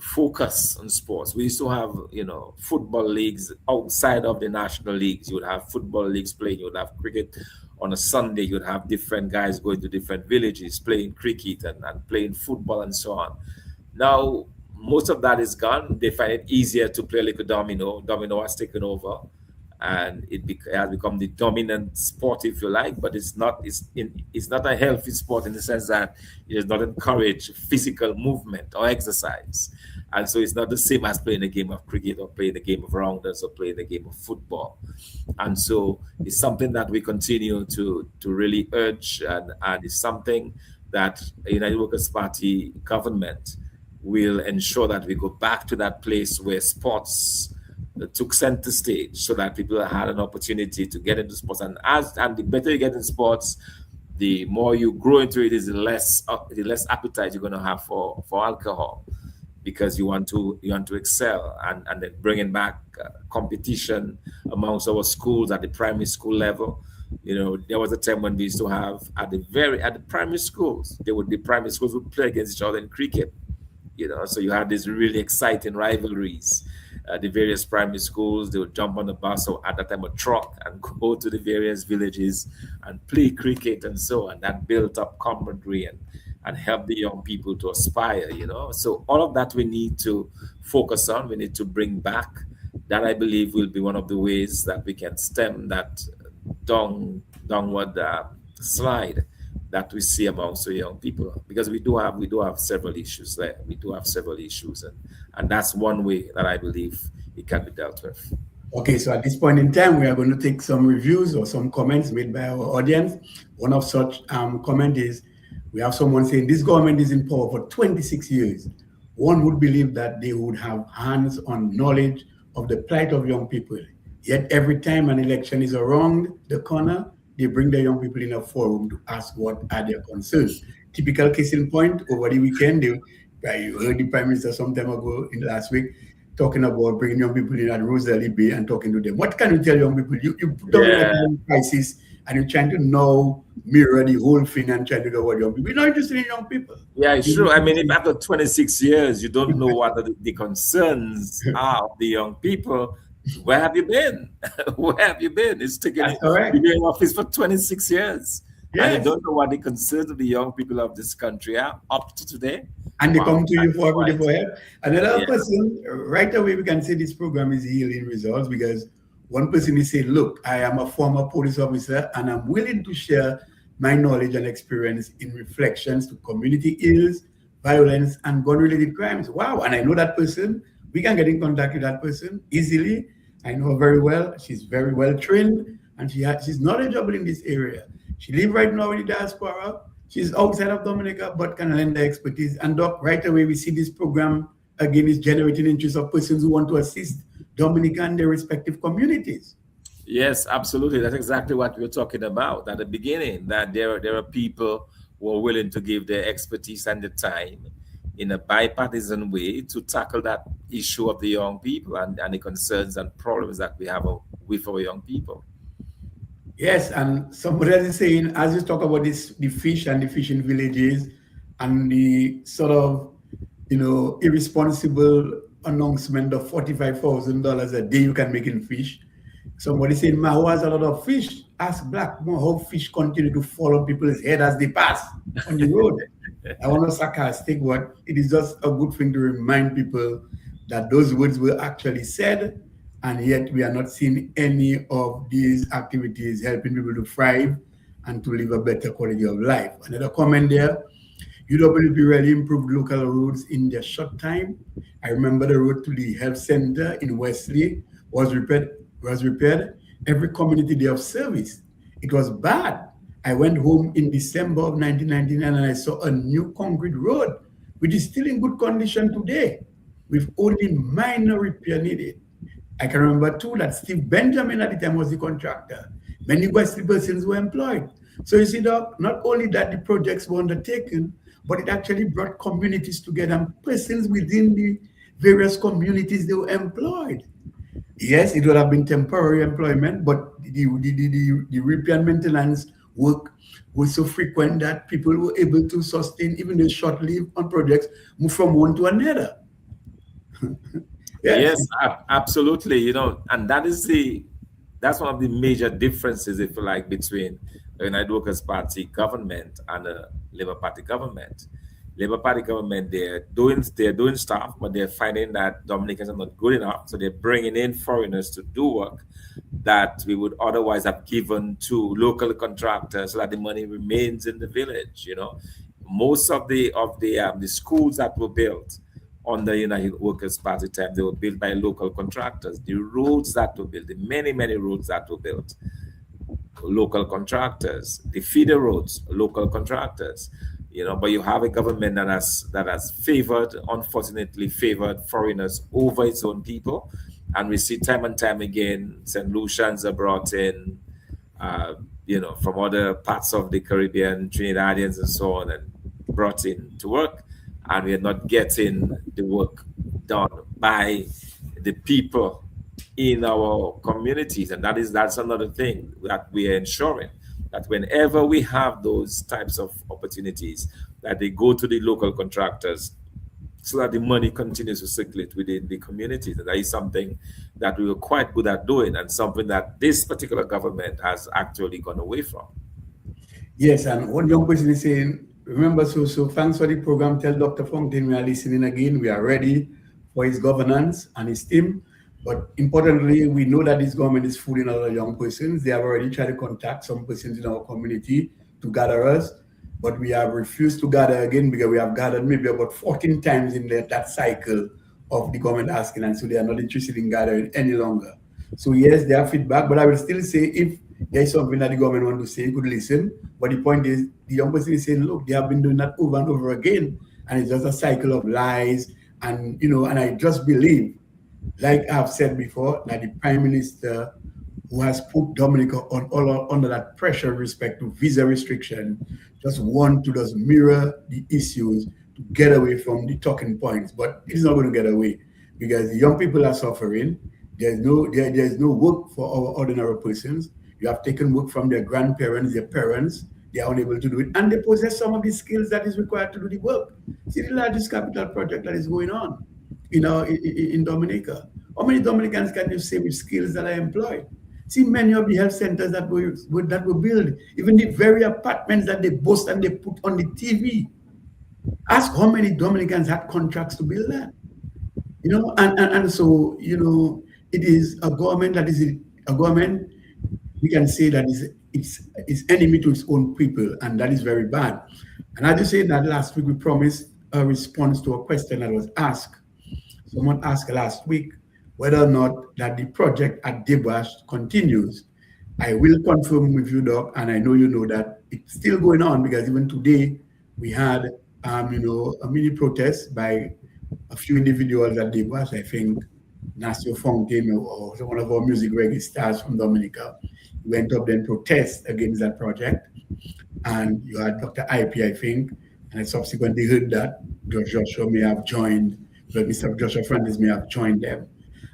focus on sports. We used to have, football leagues outside of the national leagues. You would have football leagues playing. You would have cricket on a Sunday. You would have different guys going to different villages playing cricket and playing football and so on. Now, most of that is gone. They find it easier to play like a domino. Domino has taken over, and it has become the dominant sport, if you like. But it's not. It's not a healthy sport in the sense that it does not encourage physical movement or exercise, and so it's not the same as playing a game of cricket or playing a game of rounders or playing a game of football. And so it's something that we continue to really urge, and it's something that United Workers' Party government will ensure that we go back to that place where sports took center stage, so that people had an opportunity to get into sports. And the better you get in sports, the more you grow into it, is the less appetite you're going to have for alcohol, because you want to excel, and then bringing back competition amongst our schools at the primary school level. There was a time when we used to have at the primary schools, the primary schools would play against each other in cricket. So you had these really exciting rivalries. The various primary schools, they would jump on the bus, or at that time a truck, and go to the various villages and play cricket and so on. That built up camaraderie and helped the young people to aspire. So all of that we need to focus on. We need to bring back. That, I believe, will be one of the ways that we can stem that downward slide that we see amongst the young people, because we do have several issues there. We do have several issues, and that's one way that I believe it can be dealt with. Okay, so at this point in time, we are going to take some reviews or some comments made by our audience. One of such comment is, we have someone saying this government is in power for 26 years. One would believe that they would have hands-on knowledge of the plight of young people. Yet every time an election is around the corner, they bring the young people in a forum to ask what are their concerns. Typical case in point, over the weekend, you heard the Prime Minister some time ago in last week talking about bringing young people in at Rosalie Bay and talking to them. What can you tell young people? You put them in a Yeah. crisis and you're trying to now mirror the whole thing and try to know what young people. We're not interested in young people. Yeah, it's true. I mean, if after 26 years you don't know what the concerns are of the young people, where have you been? Where have you been? It's taken That's correct. you've been in office for 26 years. And you Yes. don't know what the concerns of the young people of this country are up to today. And they Wow, come to you that's for quite- help. Another Yeah. person, right away, we can say this program is yielding results because one person is saying, look, I am a former police officer and I'm willing to share my knowledge and experience in reflections to community ills, violence, and gun-related crimes. Wow. And I know that person. We can get in contact with that person easily. I know her very well. She's very well trained and she's knowledgeable in this area. She lives right now in the diaspora. She's outside of Dominica, but can lend her expertise. And Doc, right away, we see this program again is generating interest of persons who want to assist Dominica and their respective communities. Yes, absolutely. That's exactly what we were talking about at the beginning, that there are people who are willing to give their expertise and the time in a bipartisan way to tackle that issue of the young people and the concerns and problems that we have with our young people. Yes, and somebody else is saying, as you talk about this, the fish and the fishing villages and the sort of, irresponsible announcement of $45,000 a day you can make in fish. Somebody saying, Maho has a lot of fish. Ask Blackmore how fish continue to fall on people's head as they pass on the road. I want to sarcastic, but it is just a good thing to remind people that those words were actually said, and yet we are not seeing any of these activities helping people to thrive and to live a better quality of life. Another comment there, UWP really improved local roads in their short time. I remember the road to the health center in Wesley was repaired every community day of service. It was bad. I went home in December of 1999 and I saw a new concrete road, which is still in good condition today, with only minor repair needed. I can remember too that Steve Benjamin at the time was the contractor. Many Wesley persons were employed. So you see, Doc, not only that the projects were undertaken, but it actually brought communities together and persons within the various communities they were employed. Yes, it would have been temporary employment, but the repair and maintenance work was so frequent that people were able to sustain even the short leave on projects, move from one to another. Yes, absolutely. And that's one of the major differences, if you like, between the United Workers' Party government and the Labour Party government. Labour Party government, they're doing stuff, but they're finding that Dominicans are not good enough, so they're bringing in foreigners to do work that we would otherwise have given to local contractors, so that the money remains in the village. Most of the schools that were built on the United Workers' Party time, they were built by local contractors. The roads that were built, the many roads that were built, local contractors. The feeder roads, local contractors. But you have a government that has unfortunately favored foreigners over its own people. And we see time and time again, St. Lucians are brought in, from other parts of the Caribbean, Trinidadians and so on, and brought in to work. And we are not getting the work done by the people in our communities. And that's another thing that we are ensuring, that whenever we have those types of opportunities, that they go to the local contractors so that the money continues to circulate within the communities. And that is something that we were quite good at doing, and something that this particular government has actually gone away from. Yes, and one young person is saying, remember, so thanks for the program. Tell Dr. Fontaine we are listening again. We are ready for his governance and his team. But importantly, we know that this government is fooling other young persons. They have already tried to contact some persons in our community to gather us, but we have refused to gather again because we have gathered maybe about 14 times in that cycle of the government asking, and so they are not interested in gathering any longer. So yes, they have feedback, but I will still say if there is something that the government want to say, you could listen. But the point is, the young person is saying, look, they have been doing that over and over again, and it's just a cycle of lies. And and I just believe, like I've said before, that the Prime Minister who has put Dominica on all under that pressure with respect to visa restriction, just want to just mirror the issues to get away from the talking points. But it's not going to get away because the young people are suffering. There's no work for our ordinary persons. You have taken work from their grandparents, their parents. They are unable to do it, and they possess some of the skills that is required to do the work. See the largest capital project that is going on, in Dominica. How many Dominicans can you say with skills that are employed? See many of the health centers that were built, even the very apartments that they boast and they put on the TV. Ask how many Dominicans had contracts to build that. And so it is a government that is a government we can say that it's enemy to its own people, and that is very bad. And I just say that last week we promised a response to a question that was asked. Someone asked last week whether or not that the project at Debash continues. I will confirm with you, Doc, and I know you know that it's still going on because even today we had, a mini protest by a few individuals at Debash. I think Nasio Fontaine or one of our music reggae stars from Dominica went up there and protest against that project. And you had Dr. IP, I think, and I subsequently heard that Joshua may have joined, but Mr. Joshua Francis may have joined them.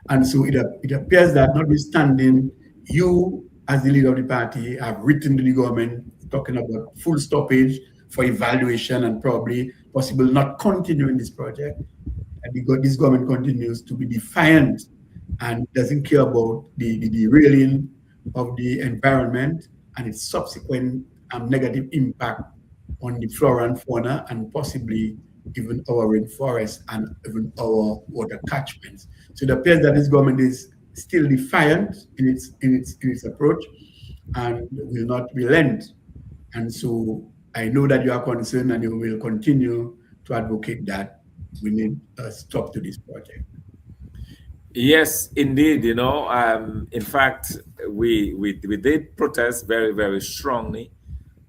And so it appears that notwithstanding you as the leader of the party have written to the government talking about full stoppage for evaluation and probably possible not continuing this project, and this government continues to be defiant and doesn't care about the derailing of the environment and its subsequent negative impact on the flora and fauna and possibly even our rainforest and even our water catchments. So it appears that this government is still defiant in its approach and will not relent. And so I know that you are concerned and you will continue to advocate that we need a stop to this project. Yes, indeed. In fact, we did protest very, very strongly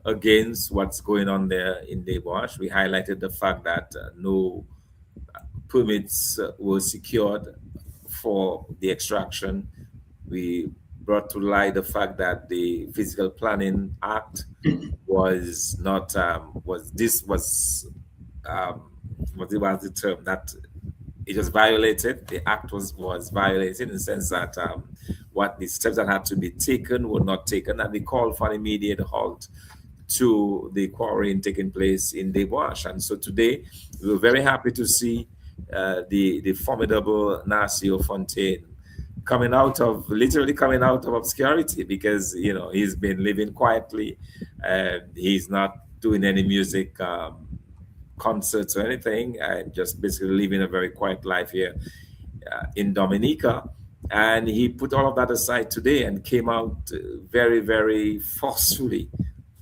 against what's going on there in Debash. We highlighted the fact that no permits were secured for the extraction. We brought to light the fact that the Physical Planning Act was not was this was what was the term that it was violated. The act was violated in the sense that what the steps that had to be taken were not taken, and we called for an immediate halt to the quarrying taking place in Debash. And so today we were very happy to see the formidable Nasio Fontaine literally coming out of obscurity, because he's been living quietly. He's not doing any music concerts or anything, and just basically living a very quiet life here in Dominica. And he put all of that aside today and came out very, very forcefully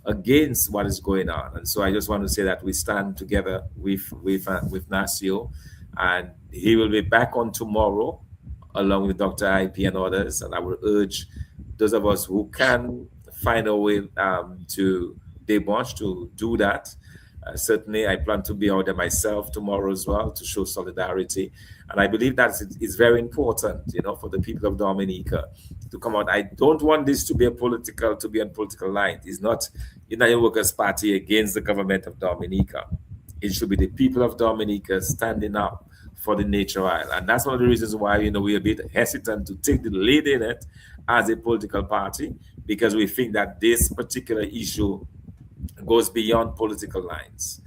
against what is going on. And so I just want to say that we stand together with Nasio, and he will be back on tomorrow along with Dr. IP and others. And I will urge those of us who can find a way to debauch to do that. Certainly, I plan to be out there myself tomorrow as well to show solidarity. And I believe that it's very important, for the people of Dominica to come out. I don't want this to be on political line. It's not United Workers' Party against the government of Dominica. It should be the people of Dominica standing up for the nature isle. And that's one of the reasons why, we're a bit hesitant to take the lead in it as a political party, because we think that this particular issue goes beyond political lines.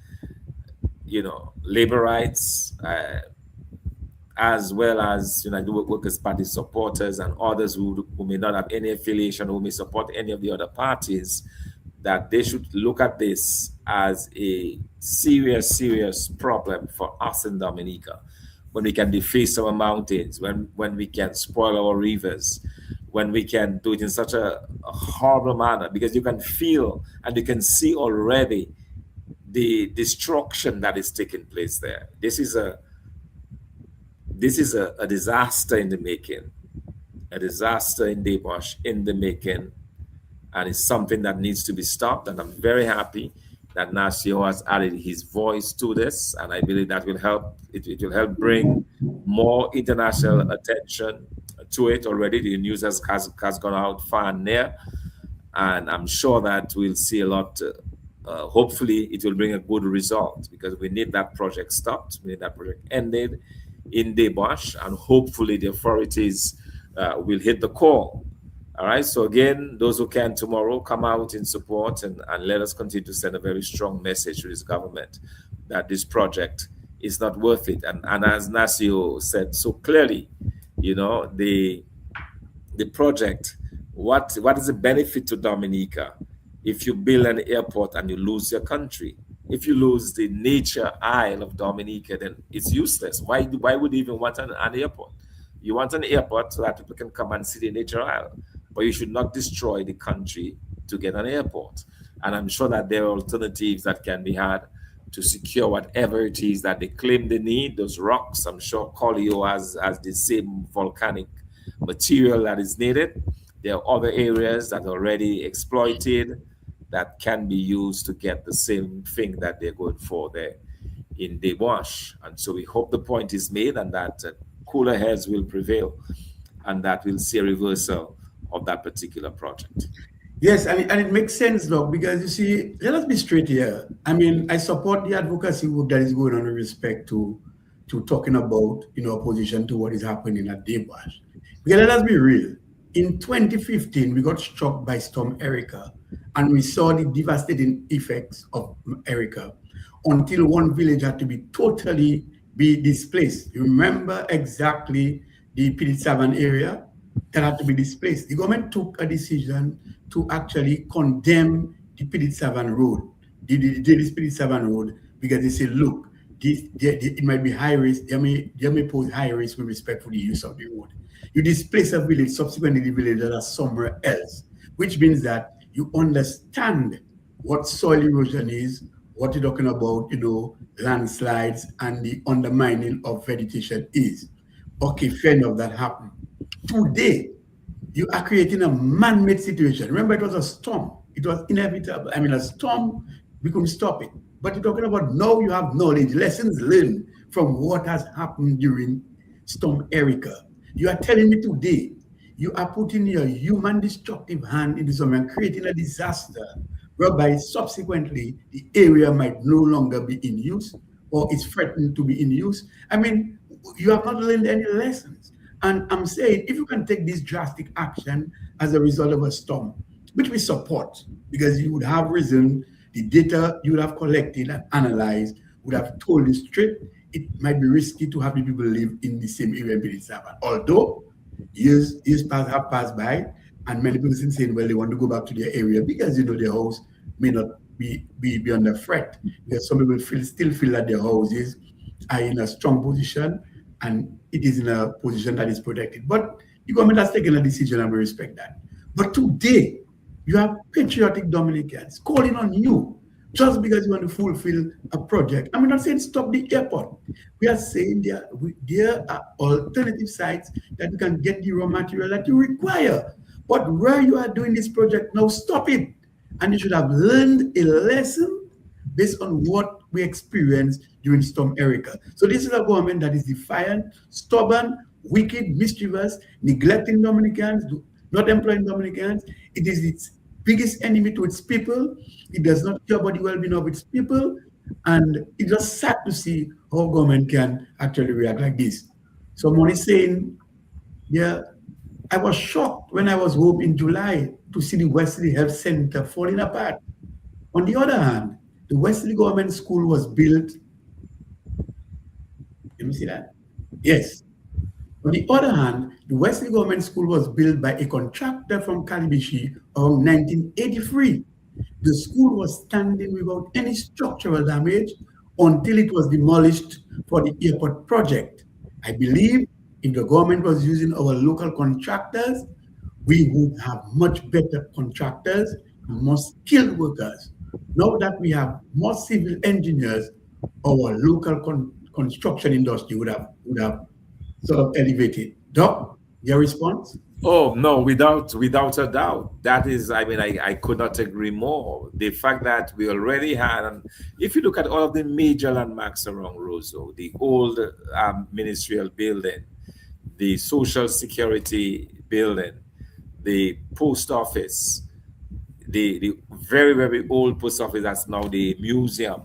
Labor rights, as well as the Workers' Party supporters and others who may not have any affiliation, who may support any of the other parties, that they should look at this as a serious, serious problem for us in Dominica. When we can deface our mountains, when we can spoil our rivers, when we can do it in such a horrible manner, because you can feel and you can see already the destruction that is taking place there. This is a disaster in the making. a disaster in Debash in the making, and it's something that needs to be stopped. And I'm very happy that Nasio has added his voice to this, and I believe that will help. It will help bring more international attention to it. Already, the news has gone out far and near, and I'm sure that we'll see a lot. Hopefully, it will bring a good result because we need that project stopped. We need that project ended in Debash, and hopefully, the authorities will hit the call. All right. So again, those who can tomorrow come out in support and let us continue to send a very strong message to this government that this project is not worth it. And as Nasio said so clearly, the project, what is the benefit to Dominica if you build an airport and you lose your country? If you lose the nature isle of Dominica, then it's useless. Why would you even want an airport? You want an airport so that people can come and see the nature isle, but you should not destroy the country to get an airport. And I'm sure that there are alternatives that can be had to secure whatever it is that they claim they need. Those rocks, I'm sure Collio has the same volcanic material that is needed. There are other areas that are already exploited that can be used to get the same thing that they're going for there in Debash. And so we hope the point is made and that cooler heads will prevail and that we'll see a reversal of that particular project. Yes, and it makes sense, though, because you see, let us be straight here. I mean, I support the advocacy work that is going on with respect to talking about, opposition to what is happening at Debash. Because let us be real. In 2015, we got struck by Storm Erica, and we saw the devastating effects of Erica until one village had to be displaced. You remember exactly the Pidit area that had to be displaced. The government took a decision to actually condemn the Pidit Road, the Pidit Road, because they said, look, it might be high risk, they may pose high risk with respect to the use of the road. You displace a village, subsequently the village are somewhere else, which means that you understand what soil erosion is, what you're talking about, landslides and the undermining of vegetation is. Okay, fair enough, that happened. Today, you are creating a man-made situation. Remember, it was a storm. It was inevitable. I mean, a storm, we couldn't stop it. But you're talking about now you have knowledge, lessons learned from what has happened during Storm Erica. You are telling me today, you are putting your human destructive hand into something and creating a disaster whereby subsequently the area might no longer be in use or is threatened to be in use. I mean, you have not learned any lessons. And I'm saying, if you can take this drastic action as a result of a storm, which we support, because you would have risen, the data you would have collected and analyzed would have told you straight, it might be risky to have the people live in the same area in Pidit. Although years have passed by, and many people are saying, well, they want to go back to their area because their house may not be under threat. Because some people still feel that their houses are in a strong position and it is in a position that is protected. But the government has taken a decision and we respect that. But today, you have patriotic Dominicans calling on you just because you want to fulfill a project. I'm not saying stop the airport. We are saying there are alternative sites that you can get the raw material that you require. But where you are doing this project now, stop it. And you should have learned a lesson based on what we experienced during Storm Erica. So this is a government that is defiant, stubborn, wicked, mischievous, neglecting Dominicans, not employing Dominicans. It is its biggest enemy to its people. It does not care about the well-being of its people. And it's just sad to see how government can actually react like this. Someone is saying, yeah, I was shocked when I was home in July to see the Wesley Health Center falling apart. On the other hand, the Wesley Government School was built. Let me see that. Yes. On the other hand, the Wesley Government School was built by a contractor from Calibishi around 1983. The school was standing without any structural damage until it was demolished for the airport project. I believe if the government was using our local contractors, we would have much better contractors and more skilled workers. Now that we have more civil engineers, our local construction industry would have sort of elevated. Doc, your response? Oh no, without a doubt. That is, I mean, I could not agree more. The fact that we already had, and if you look at all of the major landmarks around Roseau, the old ministerial building, the social security building, the post office, the very very old post office that's now the museum,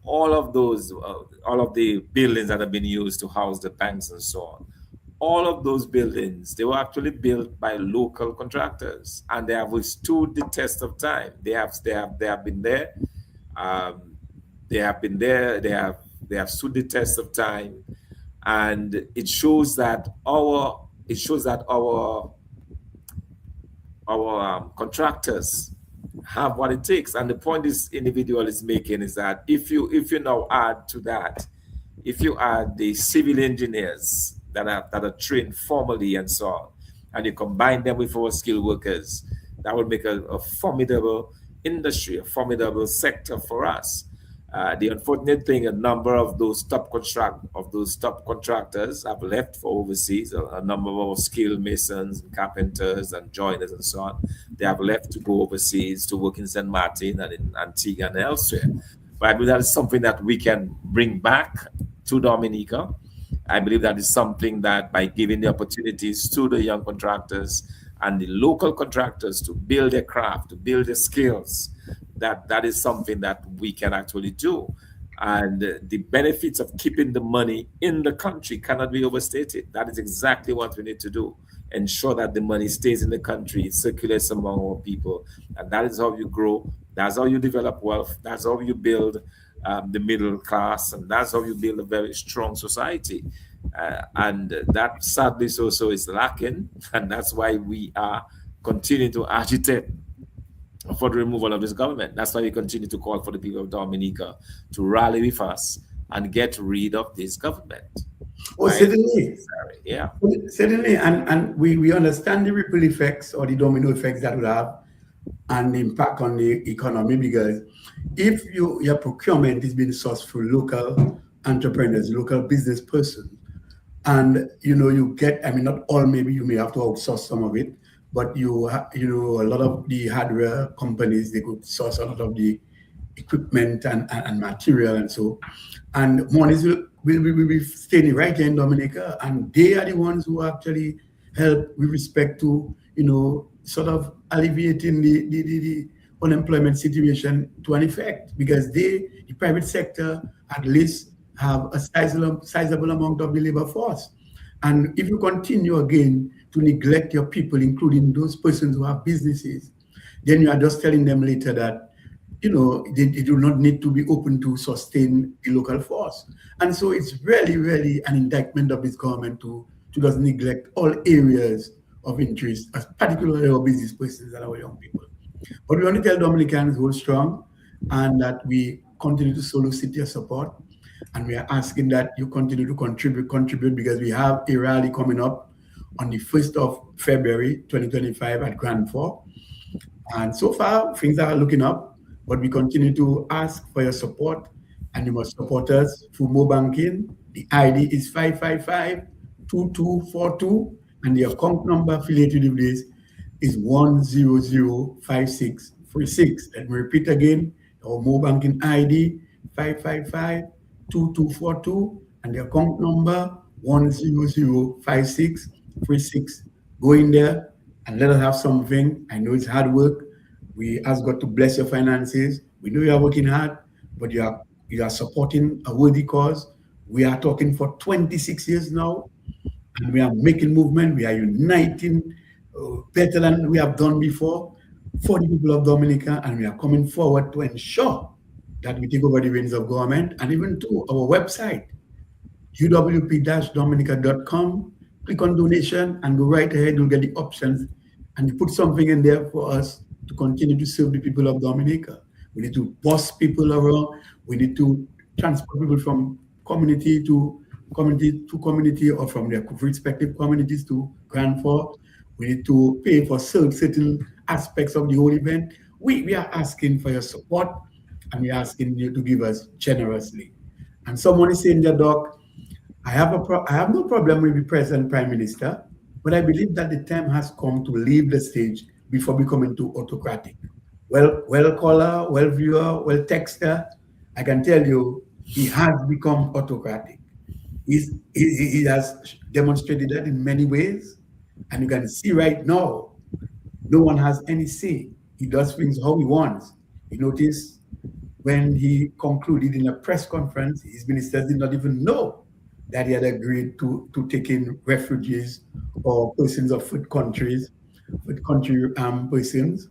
all of the buildings that have been used to house the banks and so on, all of those buildings, they were actually built by local contractors, and they have withstood the test of time. They have been there. Um, they have been there. They have stood the test of time, and it shows that our contractors have what it takes. And the point this individual is making is that if you now add to that, if you add the civil engineers that are trained formally and so on, and you combine them with our skilled workers, that would make a formidable industry, a formidable sector for us. The unfortunate thing, a number of those top contractors have left for overseas. A number of our skilled masons, and carpenters, and joiners, and so on, they have left to go overseas to work in Saint Martin and in Antigua and elsewhere. But I believe that is something that we can bring back to Dominica. I believe that is something that by giving the opportunities to the young contractors and the local contractors to build their craft, to build their skills, that is something that we can actually do. And the benefits of keeping the money in the country cannot be overstated. That is exactly what we need to do. Ensure that the money stays in the country, it circulates among our people. And that is how you grow. That's how you develop wealth. That's how you build the middle class. And that's how you build a very strong society. And that sadly so is lacking. And that's why we are continuing to agitate for the removal of this government. That's why we continue to call for the people of Dominica to rally with us and get rid of this government. Oh, Right? certainly. Sorry. Yeah. Certainly, and we understand the ripple effects or the domino effects that will have and the impact on the economy, because if your procurement is being sourced through local entrepreneurs, local business persons, and you get, I mean, not all, maybe you may have to outsource some of it, but a lot of the hardware companies, they could source a lot of the equipment and material, and so, and monies will be staying right here in Dominica, and they are the ones who actually help with respect to sort of alleviating the unemployment situation to an effect, because the private sector at least have a sizable amount of the labor force. And if you continue again to neglect your people, including those persons who have businesses, then you are just telling them later that they do not need to be open to sustain the local force. And so it's really, really an indictment of this government to just neglect all areas of interest, particularly our business persons and our young people. But we want to tell Dominicans hold strong, and that we continue to solicit your support. And we are asking that you continue to contribute, because we have a rally coming up on the 1st of February 2025 at Grand Fort. And so far, things are looking up, but we continue to ask for your support, and you must support us through Mo Banking. The ID is 555-2242, and the account number affiliated with this is 1005636. Let me repeat again, our Mo Banking ID 555-2242, and the account number 1005636. Go in there and let us have something. I know it's hard work. We ask God to bless your finances. We know you are working hard, but you are supporting a worthy cause. We are talking for 26 years now, and we are making movement. We are uniting better than we have done before for the people of Dominica, and we are coming forward to ensure that we take over the reins of government. And even to our website, uwp-dominica.com, click on donation and go right ahead. You'll get the options, and you put something in there for us to continue to serve the people of Dominica. We need to boss people around. We need to transport people from community to community, or from their respective communities to Grand Fort. We need to pay for certain aspects of the whole event. We are asking for your support, and we are asking you to give us generously. And someone is saying, Doc, I have no problem with the present Prime Minister, But I believe that the time has come to leave the stage before becoming too autocratic. Well caller, well viewer, well texter, I can tell you he has become autocratic. He has demonstrated that in many ways. And you can see right now, no one has any say. He does things how he wants. You notice when he concluded in a press conference, his ministers did not even know that he had agreed to take in refugees or persons of food countries, food country persons,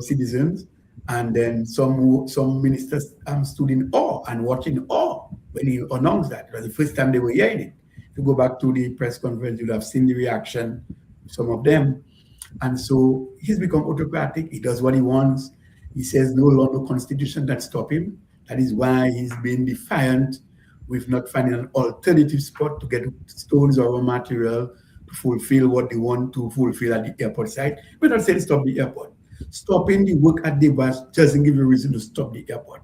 citizens. And then some ministers stood in awe and watched in awe when he announced that. It was the first time they were hearing it. If you go back to the press conference, you'd have seen the reaction, some of them. And so he's become autocratic. He does what he wants. He says no law, no constitution that stop him. That is why he's been defiant with not finding an alternative spot to get stones or raw material to fulfill what they want to fulfill at the airport site. We're not saying stop the airport. Stopping the work at the bus doesn't give you a reason to stop the airport.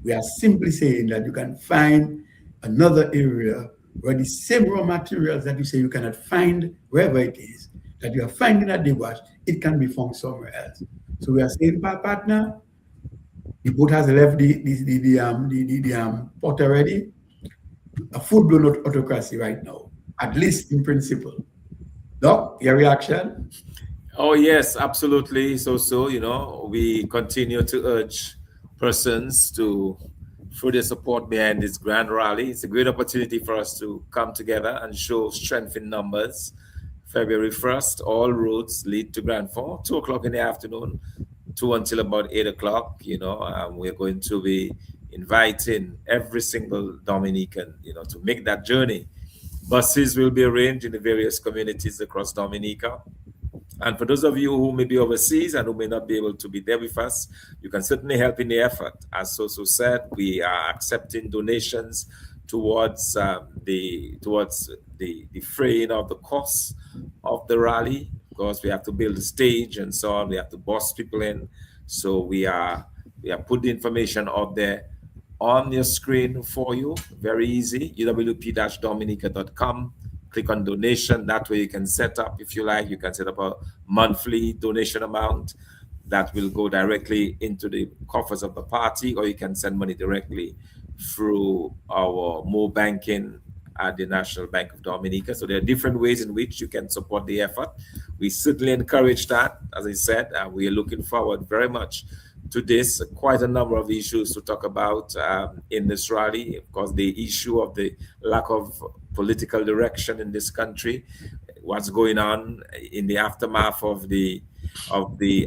We are simply saying that you can find another area where the same raw materials that you say you cannot find wherever it is, that you are finding at the wash, it can be found somewhere else. So we are saying, partner, the boat has left the port already. A full-blown autocracy right now, at least in principle. Doc, your reaction? Oh, yes, absolutely. We continue to urge persons to further support behind this grand rally. It's a great opportunity for us to come together and show strength in numbers. February 1st, all roads lead to Grand Fort, 2 o'clock in the afternoon, 2 until about 8 o'clock. We're going to be inviting every single Dominican, to make that journey. Buses will be arranged in the various communities across Dominica. And for those of you who may be overseas and who may not be able to be there with us, you can certainly help in the effort. As Soso said, we are accepting donations towards the fraying of the costs of the rally, because we have to build a stage and so on. We have to boss people in. So we are putting information out there on your screen for you. Very easy. uwp-dominica.com. Click on donation. That way you can set up, if you like, you can set up a monthly donation amount that will go directly into the coffers of the party, or you can send money directly through our mobile banking at the National Bank of Dominica. So there are different ways in which you can support the effort. We certainly encourage that. As I said, we are looking forward very much to this. Quite a number of issues to talk about in this rally. Of course, the issue of the lack of political direction in this country, what's going on in the aftermath of the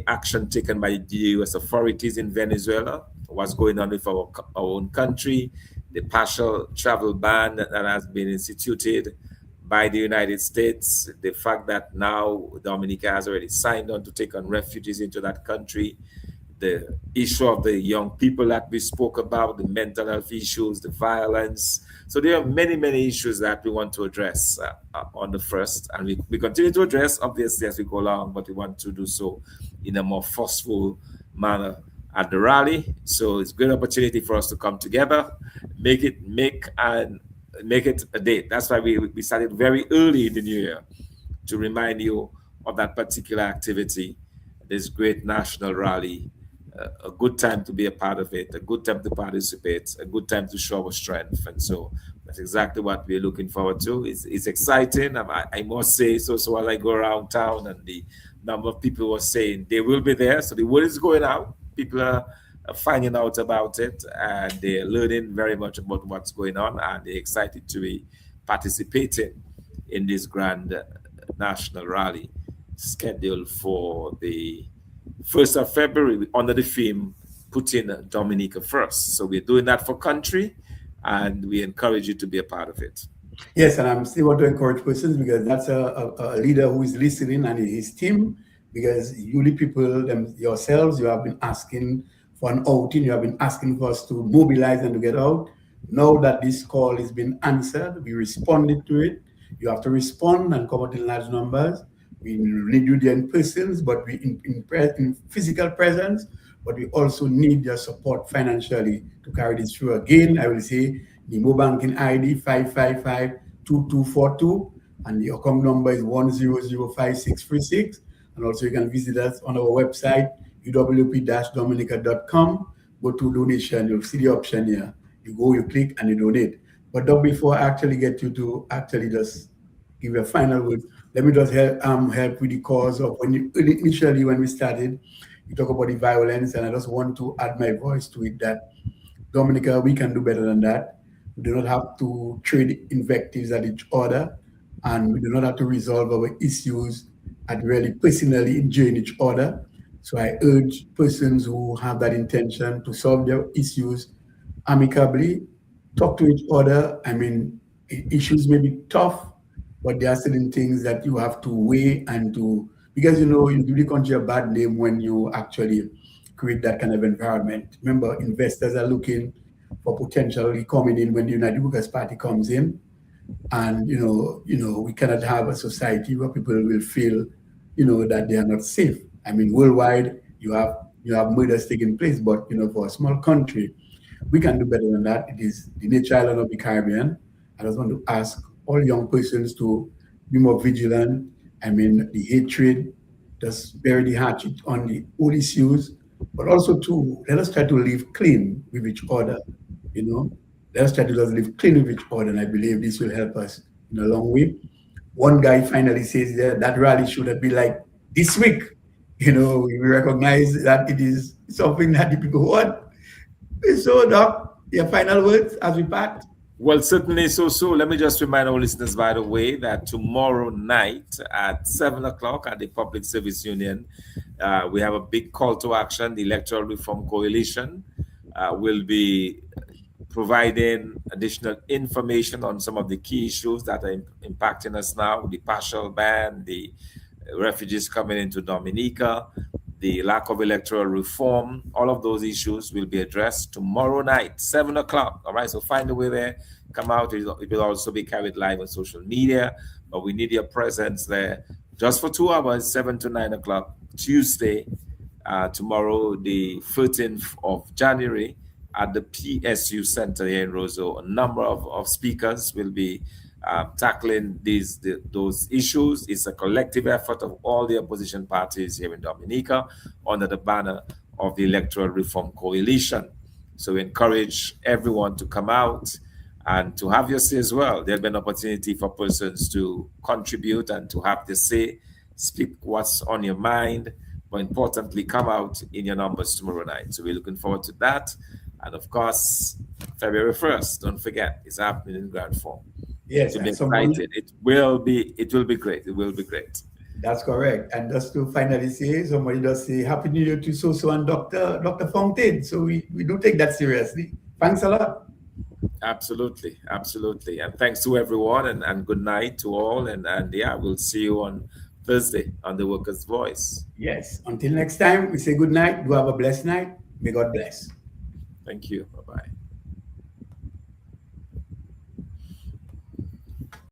action taken by the U.S. authorities in Venezuela, what's going on with our own country, the partial travel ban that has been instituted by the United States, the fact that now Dominica has already signed on to take on refugees into that country, the issue of the young people that we spoke about, the mental health issues, the violence. So there are many, many issues that we want to address on the first, and we continue to address, obviously, as we go along, but we want to do so in a more forceful manner at the rally. So it's a great opportunity for us to come together, make it a date. That's why we started very early in the new year to remind you of that particular activity, this great national rally. A good time to be a part of it, a good time to participate, a good time to show our strength. And so that's exactly what we're looking forward to. It's exciting. I must say, so as I go around town and the number of people were saying they will be there. So the word is going out. People are finding out about it, and they're learning very much about what's going on, and they're excited to be participating in this grand national rally scheduled for the 1st of February under the theme, Putting Dominica First. So we're doing that for country, and we encourage you to be a part of it. Yes, and I'm still want to encourage persons, because that's a leader who is listening, and his team, because you the people yourselves, you have been asking for an outing, you have been asking for us to mobilize and to get out. Now that this call has been answered, we responded to it. You have to respond and come out in large numbers. We need you there in persons, but we in physical presence, but we also need your support financially to carry this through. Again, I will say the mobile banking ID 555-2242, And the account number is 1005636. And also you can visit us on our website, uwp-dominica.com. Go to donation, you'll see the option here. You go, you click, and you donate. But don't before I actually get you to actually just give you a final word, let me just help with the cause of initially when we started, you talk about the violence, and I just want to add my voice to it that Dominica, we can do better than that. We do not have to trade invectives at each other, and we do not have to resolve our issues at really personally injuring each other. So I urge persons who have that intention to solve their issues amicably, talk to each other. I mean, issues may be tough, but there are certain things that you have to weigh and to, because you give the country a bad name when you actually create that kind of environment. Remember, investors are looking for potentially coming in when the United Workers Party comes in, and we cannot have a society where people will feel, that they are not safe. I mean, worldwide, you have murders taking place, but for a small country, we can do better than that. It is the nature island of the Caribbean. I just want to ask all young persons to be more vigilant. I mean, the hatred, just bury the hatchet on the old issues, but also to let us try to live clean with each other. You know, let us try to just live clean with each other, and I believe this will help us in a long way. One guy finally says that rally should have been like this week. We recognize that it is something that the people want. So, Doc, your final words as we part. Well, certainly. So let me just remind our listeners, by the way, that tomorrow night at 7 o'clock at the Public Service Union, we have a big call to action. The Electoral Reform Coalition will be providing additional information on some of the key issues that are impacting us now: the partial ban, the refugees coming into Dominica, the lack of electoral reform. All of those issues will be addressed tomorrow night, 7 o'clock. All right, so find a way there, come out. It will also be carried live on social media, but we need your presence there just for 2 hours, 7 to 9 o'clock, Tuesday, tomorrow, the 13th of January, at the PSU Center here in Roseau. A number of speakers will be tackling those issues. It's a collective effort of all the opposition parties here in Dominica under the banner of the Electoral Reform Coalition. So we encourage everyone to come out and to have your say as well. There'll be an opportunity for persons to contribute and to have their say, speak what's on your mind, but importantly, come out in your numbers tomorrow night. So we're looking forward to that. And of course, February 1st, don't forget, it's happening in grand form. Yes, To be excited. It will be great. It will be great. That's correct. And just to finally say, somebody does say Happy New Year to So and Dr. Fontaine. So we do take that seriously. Thanks a lot. Absolutely. And thanks to everyone, and good night to all. And yeah, we'll see you on Thursday on the Workers' Voice. Yes. Until next time, we say good night. Do have a blessed night. May God bless. Thank you. Bye-bye.